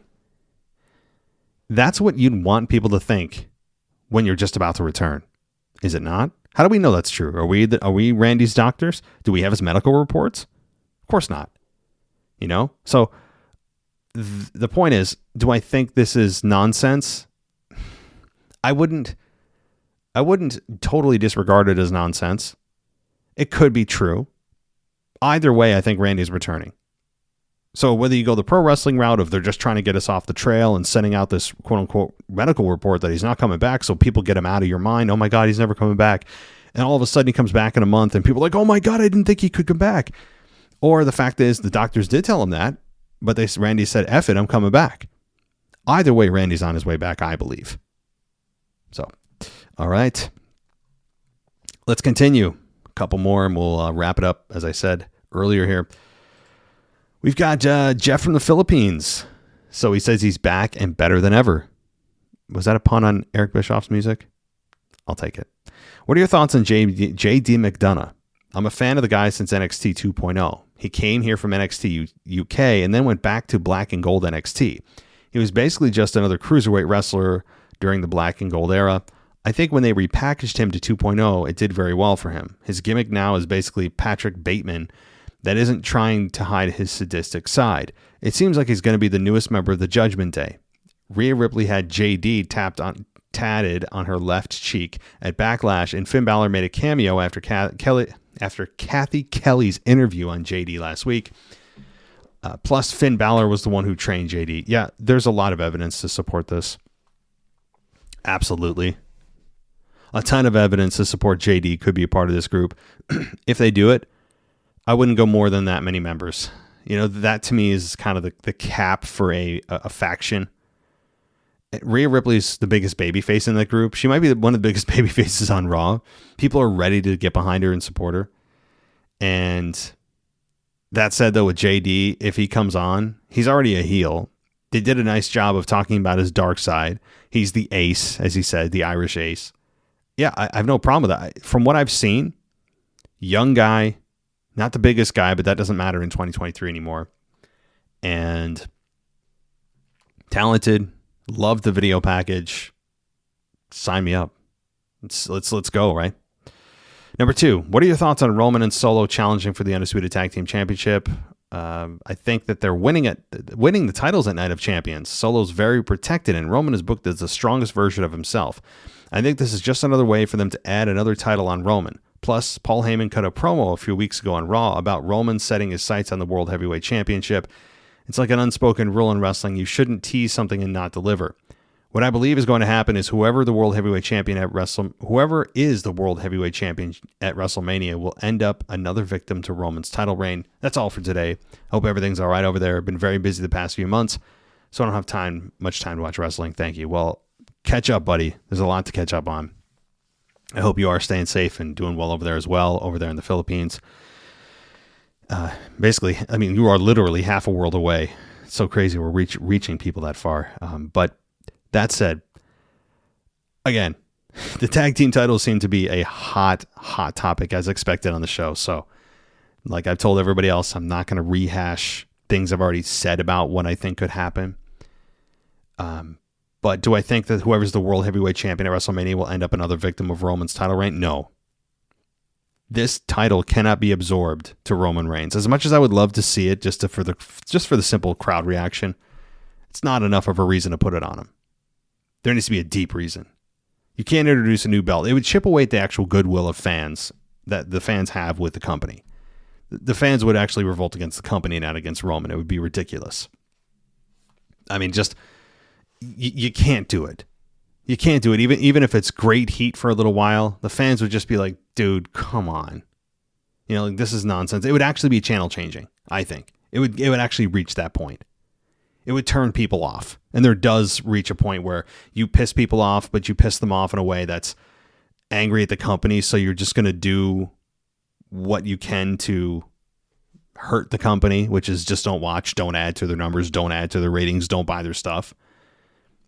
That's what you'd want people to think when you're just about to return. Is it not? How do we know that's true? Are we Randy's doctors? Do we have his medical reports? Of course not. You know? So the point is, do I think this is nonsense? I wouldn't totally disregard it as nonsense. It could be true. Either way, I think Randy's returning. So whether you go the pro wrestling route of they're just trying to get us off the trail and sending out this quote unquote medical report that he's not coming back so people get him out of your mind. Oh my God, he's never coming back. And all of a sudden he comes back in a month and people are like, oh my God, I didn't think he could come back. Or the fact is the doctors did tell him that, but Randy said, F it, I'm coming back. Either way, Randy's on his way back, I believe. So, all right. Let's continue. A couple more and we'll wrap it up, as I said earlier here. We've got Jeff from the Philippines. So he says he's back and better than ever. Was that a pun on Eric Bischoff's music? I'll take it. What are your thoughts on JD McDonough? I'm a fan of the guy since NXT 2.0. He came here from NXT UK and then went back to Black and Gold NXT. He was basically just another cruiserweight wrestler during the Black and Gold era. I think when they repackaged him to 2.0, it did very well for him. His gimmick now is basically Patrick Bateman that isn't trying to hide his sadistic side. It seems like he's going to be the newest member of the Judgment Day. Rhea Ripley had JD tatted on her left cheek at Backlash, and Finn Balor made a cameo after Kathy Kelly's interview on JD last week. Plus, Finn Balor was the one who trained JD. Yeah, there's a lot of evidence to support this. Absolutely. A ton of evidence to support JD could be a part of this group. If they do it, I wouldn't go more than that many members. You know, that to me is kind of the cap for a faction. Rhea Ripley's the biggest babyface in that group. She might be one of the biggest baby faces on Raw. People are ready to get behind her and support her. And That said, though, with JD, if he comes on, he's already a heel. They did a nice job of talking about his dark side. He's the ace, as he said, the Irish ace. Yeah, I have no problem with that. From what I've seen, young guy, not the biggest guy, but that doesn't matter in 2023 anymore. And talented, loved the video package. Sign me up. Let's go, right? Number 2, what are your thoughts on Roman and Solo challenging for the Undisputed Tag Team Championship? I think that they're winning the titles at Night of Champions. Solo's very protected, and Roman is booked as the strongest version of himself. I think this is just another way for them to add another title on Roman. Plus, Paul Heyman cut a promo a few weeks ago on Raw about Roman setting his sights on the World Heavyweight Championship. It's like an unspoken rule in wrestling. You shouldn't tease something and not deliver. What I believe is going to happen is whoever is the World Heavyweight Champion at WrestleMania will end up another victim to Roman's title reign. That's all for today. Hope everything's all right over there. Been very busy the past few months, so I don't have much time to watch wrestling. Thank you. Well, catch up, buddy. There's a lot to catch up on. I hope you are staying safe and doing well over there as well, over there in the Philippines. Basically, I mean, you are literally half a world away. It's so crazy we're reaching people that far. But that said, again, the tag team titles seem to be a hot topic as expected on the show. So, like I've told everybody else, I'm not going to rehash things I've already said about what I think could happen. But do I think that whoever's the World Heavyweight Champion at WrestleMania will end up another victim of Roman's title reign? No. This title cannot be absorbed to Roman Reigns. As much as I would love to see it just for the simple crowd reaction, it's not enough of a reason to put it on him. There needs to be a deep reason. You can't introduce a new belt. It would chip away at the actual goodwill of fans that the fans have with the company. The fans would actually revolt against the company, not against Roman. It would be ridiculous. I mean, just you can't do it. You can't do it. Even if it's great heat for a little while, the fans would just be like, dude, come on. You know, like, this is nonsense. It would actually be channel changing, I think. It would actually reach that point. It would turn people off. And there does reach a point where you piss people off, but you piss them off in a way that's angry at the company. So you're just going to do what you can to hurt the company, which is just don't watch, don't add to their numbers, don't add to their ratings, don't buy their stuff.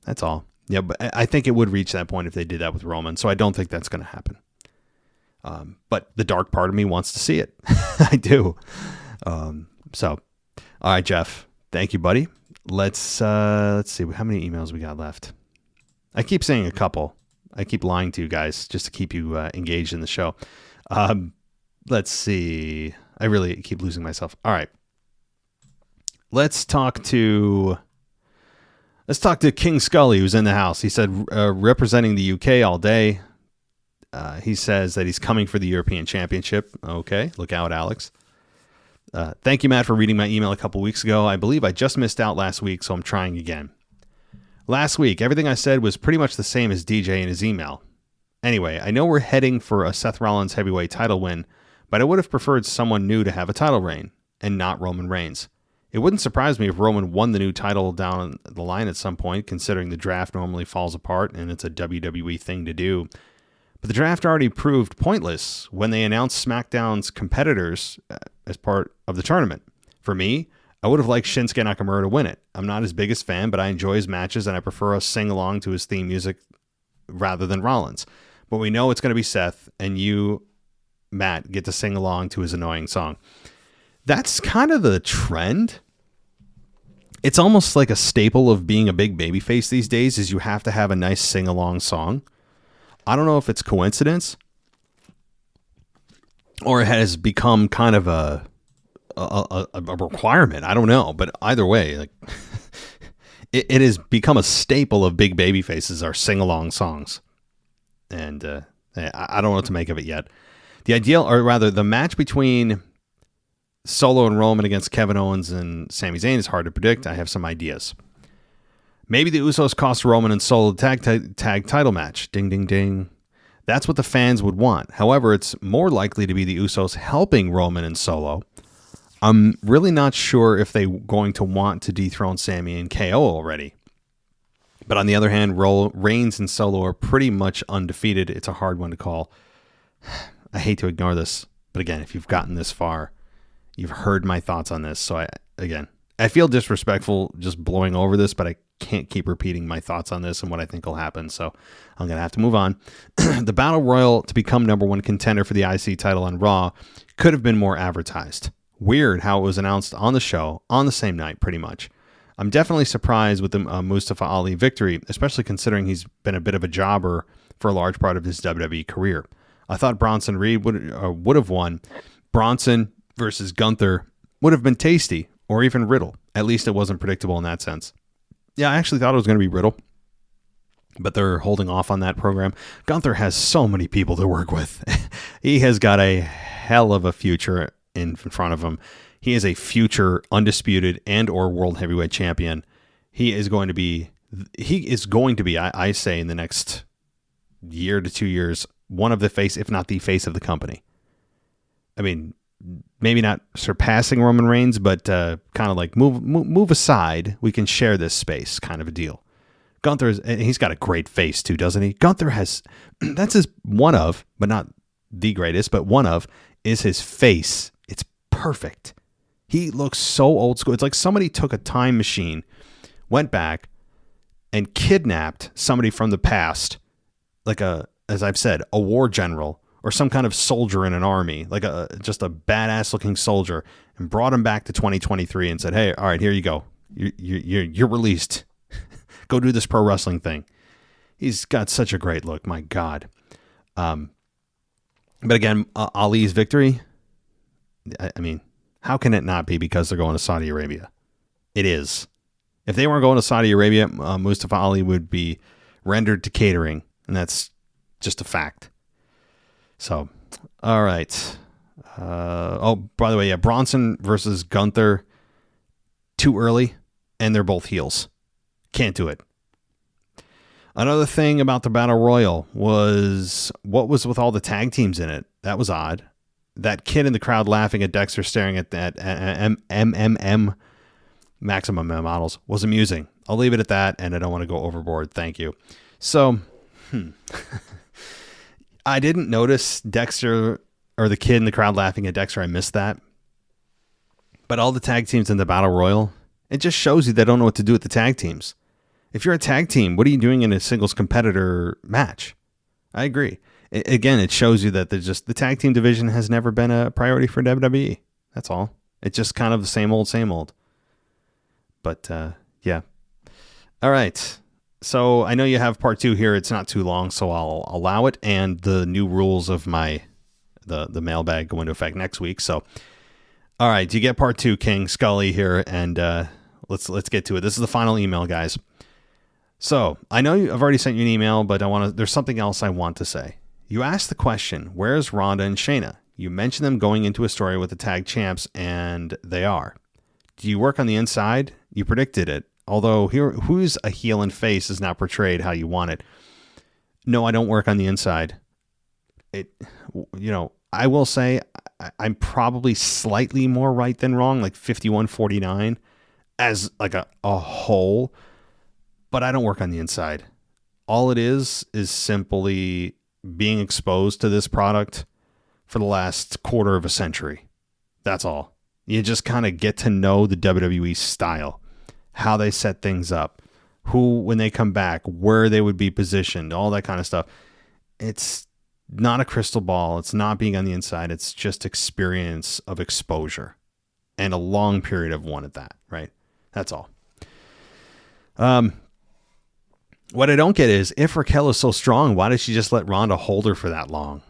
That's all. Yeah, but I think it would reach that point if they did that with Roman. So I don't think that's going to happen. But the dark part of me wants to see it. I do. So, all right, Jeff. Thank you, buddy. Let's see how many emails we got left. I keep saying a couple. I keep lying to you guys just to keep you engaged in the show. Let's see. I really keep losing myself. All right. Let's talk to King Scully, who's in the house. He said, representing the UK all day. He says that he's coming for the European Championship. Okay, look out, Alex. Thank you, Matt, for reading my email a couple weeks ago. I believe I just missed out last week, so I'm trying again. Last week, everything I said was pretty much the same as DJ in his email. Anyway, I know we're heading for a Seth Rollins heavyweight title win, but I would have preferred someone new to have a title reign, and not Roman Reigns. It wouldn't surprise me if Roman won the new title down the line at some point, considering the draft normally falls apart and it's a WWE thing to do. But the draft already proved pointless when they announced SmackDown's competitors as part of the tournament. For me, I would have liked Shinsuke Nakamura to win it. I'm not his biggest fan, but I enjoy his matches and I prefer us sing along to his theme music rather than Rollins. But we know it's going to be Seth, and you, Matt, get to sing along to his annoying song. That's kind of the trend. It's almost like a staple of being a big babyface these days is you have to have a nice sing-along song. I don't know if it's coincidence or it has become kind of a requirement. I don't know, but either way, like it has become a staple of big babyfaces are sing-along songs. And I don't know what to make of it yet. The ideal, or rather the match between Solo and Roman against Kevin Owens and Sami Zayn is hard to predict. I have some ideas. Maybe the Usos cost Roman and Solo the tag title match. Ding, ding, ding. That's what the fans would want. However, it's more likely to be the Usos helping Roman and Solo. I'm really not sure if they're going to want to dethrone Sami and KO already. But on the other hand, Reigns and Solo are pretty much undefeated. It's a hard one to call. I hate to ignore this, but again, if you've gotten this far, You've heard my thoughts on this. So I feel disrespectful just blowing over this, but I can't keep repeating my thoughts on this and what I think will happen. So I'm going to have to move on. The Battle Royal to become number one contender for the IC title on Raw could have been more advertised. Weird how it was announced on the show on the same night, pretty much. I'm definitely surprised with the Mustafa Ali victory, especially considering he's been a bit of a jobber for a large part of his WWE career. I thought Bronson Reed would have won. Bronson versus Gunther would have been tasty, or even Riddle. At least it wasn't predictable in that sense. Yeah, I actually thought it was going to be Riddle, but they're holding off on that program. Gunther has so many people to work with. He has got a hell of a future in front of him. He is a future undisputed and or world heavyweight champion. He is going to be, I say, in the next year to 2 years, one of the face, if not the face of the company. I mean, maybe not surpassing Roman Reigns, but kind of like move aside. We can share this space kind of a deal. Gunther, he's got a great face too, doesn't he? Gunther has, that's his one of, but not the greatest, but one of, is his face. It's perfect. He looks so old school. It's like somebody took a time machine, went back, and kidnapped somebody from the past, like as I've said, a war general or some kind of soldier in an army, like just a badass looking soldier, and brought him back to 2023 and said, "Hey, all right, here you go. You're released. Go do this pro wrestling thing." He's got such a great look. My God. But again, Ali's victory, I mean, how can it not be because they're going to Saudi Arabia? It is. If they weren't going to Saudi Arabia, Mustafa Ali would be rendered to catering, and that's just a fact. So, all right. By the way, yeah, Bronson versus Gunther, too early, and they're both heels. Can't do it. Another thing about the Battle Royal was what was with all the tag teams in it. That was odd. That kid in the crowd laughing at Dexter staring at that MMM Maximum Models was amusing. I'll leave it at that, and I don't want to go overboard. Thank you. So, I didn't notice Dexter or the kid in the crowd laughing at Dexter. I missed that. But all the tag teams in the Battle Royal, it just shows you they don't know what to do with the tag teams. If you're a tag team, what are you doing in a singles competitor match? I agree. Again, it shows you that the tag team division has never been a priority for WWE. That's all. It's just kind of the same old. But, yeah. All right. So I know you have part 2 here. It's not too long, so I'll allow it. And the new rules of the mailbag go into effect next week. So, all right, you get part 2, King Scully here, and let's get to it. This is the final email, guys. So I know I've already sent you an email, but there's something else I want to say. You asked the question, where's Ronda and Shayna? You mentioned them going into a story with the tag champs, and they are. Do you work on the inside? You predicted it. Although who's a heel and face is not portrayed how you want it. No, I don't work on the inside. I will say I'm probably slightly more right than wrong, like 51-49 as like a whole, but I don't work on the inside. All it is simply being exposed to this product for the last quarter of a century. That's all. You just kind of get to know the WWE style, how they set things up, who, when they come back, where they would be positioned, all that kind of stuff. It's not a crystal ball. It's not being on the inside. It's just experience of exposure and a long period of one at that, right? That's all. What I don't get is, if Raquel is so strong, why did she just let Ronda hold her for that long?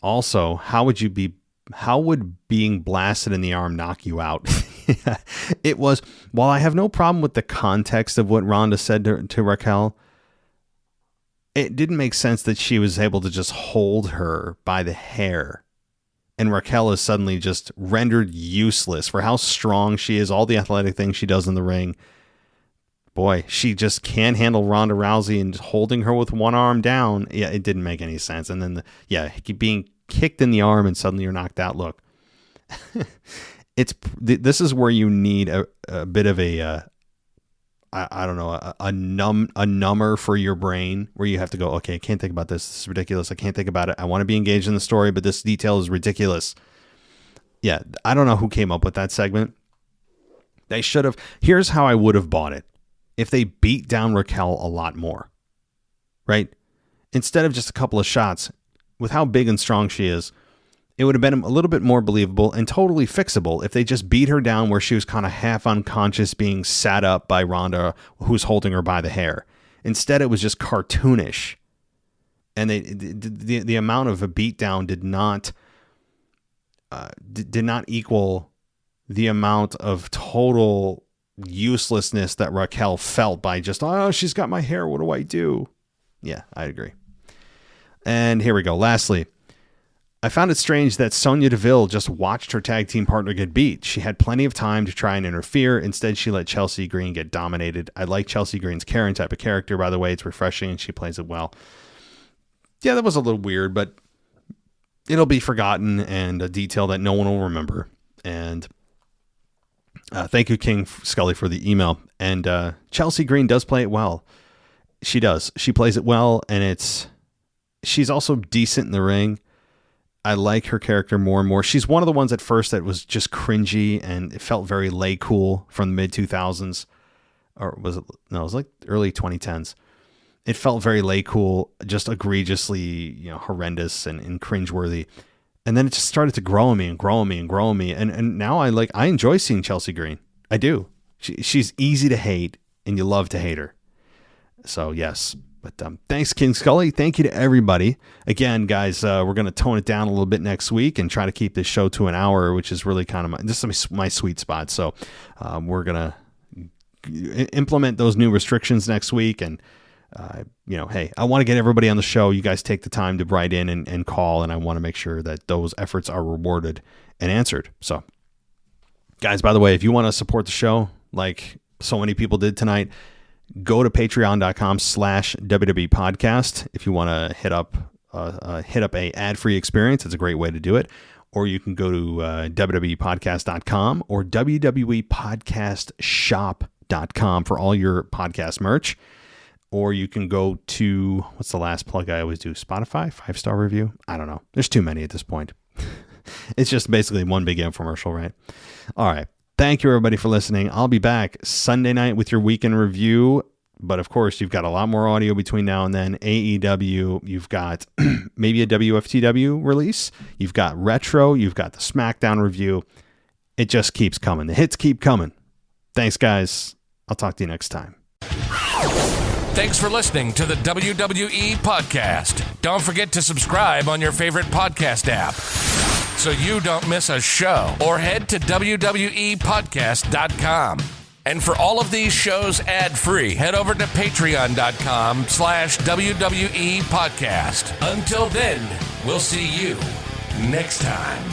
Also, how would being blasted in the arm knock you out? It was, while I have no problem with the context of what Ronda said to Raquel, it didn't make sense that she was able to just hold her by the hair. And Raquel is suddenly just rendered useless for how strong she is, all the athletic things she does in the ring. Boy, she just can't handle Ronda Rousey, and holding her with one arm down. Yeah, it didn't make any sense. And then, being kicked in the arm and suddenly you're knocked out. Look, this is where you need a bit of a number for your brain, where you have to go, okay, I can't think about this. This is ridiculous. I can't think about it. I want to be engaged in the story, but this detail is ridiculous. Yeah, I don't know who came up with that segment. They should have. Here's how I would have bought it. If they beat down Raquel a lot more, right? Instead of just a couple of shots, with how big and strong she is, it would have been a little bit more believable and totally fixable if they just beat her down where she was kind of half unconscious being sat up by Ronda, who's holding her by the hair. Instead, it was just cartoonish. And the amount of a beatdown did not equal the amount of total uselessness that Raquel felt by just, oh, she's got my hair. What do I do? Yeah, I agree. And here we go. Lastly, I found it strange that Sonya Deville just watched her tag team partner get beat. She had plenty of time to try and interfere. Instead, she let Chelsea Green get dominated. I like Chelsea Green's Karen type of character, by the way. It's refreshing and she plays it well. Yeah, that was a little weird, but it'll be forgotten and a detail that no one will remember. And thank you, King Scully, for the email. And Chelsea Green does play it well. She does. She plays it well, and she's also decent in the ring. I like her character more and more. She's one of the ones at first that was just cringy, and it felt very lay cool from the mid-2000s. Or was it? No, it was like early 2010s. It felt very lay cool, just egregiously, horrendous and cringeworthy. And then it just started to grow on me and grow on me and grow on me. And now I enjoy seeing Chelsea Green. I do. She's easy to hate, and you love to hate her. So yes, but thanks, King Scully. Thank you to everybody. Again, guys, we're going to tone it down a little bit next week and try to keep this show to an hour, which is really kind of my sweet spot. So we're going to implement those new restrictions next week. And hey, I want to get everybody on the show. You guys take the time to write in and call, and I want to make sure that those efforts are rewarded and answered. So, guys, by the way, if you want to support the show like so many people did tonight, go to patreon.com/WWE podcast. If you want to hit up a ad-free experience, it's a great way to do it. Or you can go to WWEpodcast.com or WWEpodcastshop.com for all your podcast merch. Or you can go to, what's the last plug I always do? Spotify? 5-star review? I don't know. There's too many at this point. It's just basically one big infomercial, right? All right. Thank you, everybody, for listening. I'll be back Sunday night with your weekend review. But, of course, you've got a lot more audio between now and then. AEW, you've got maybe a WFTW release. You've got Retro. You've got the SmackDown review. It just keeps coming. The hits keep coming. Thanks, guys. I'll talk to you next time. Thanks for listening to the WWE Podcast. Don't forget to subscribe on your favorite podcast app so you don't miss a show, or head to WWEpodcast.com. And for all of these shows ad-free, head over to patreon.com/WWE Podcast. Until then, we'll see you next time.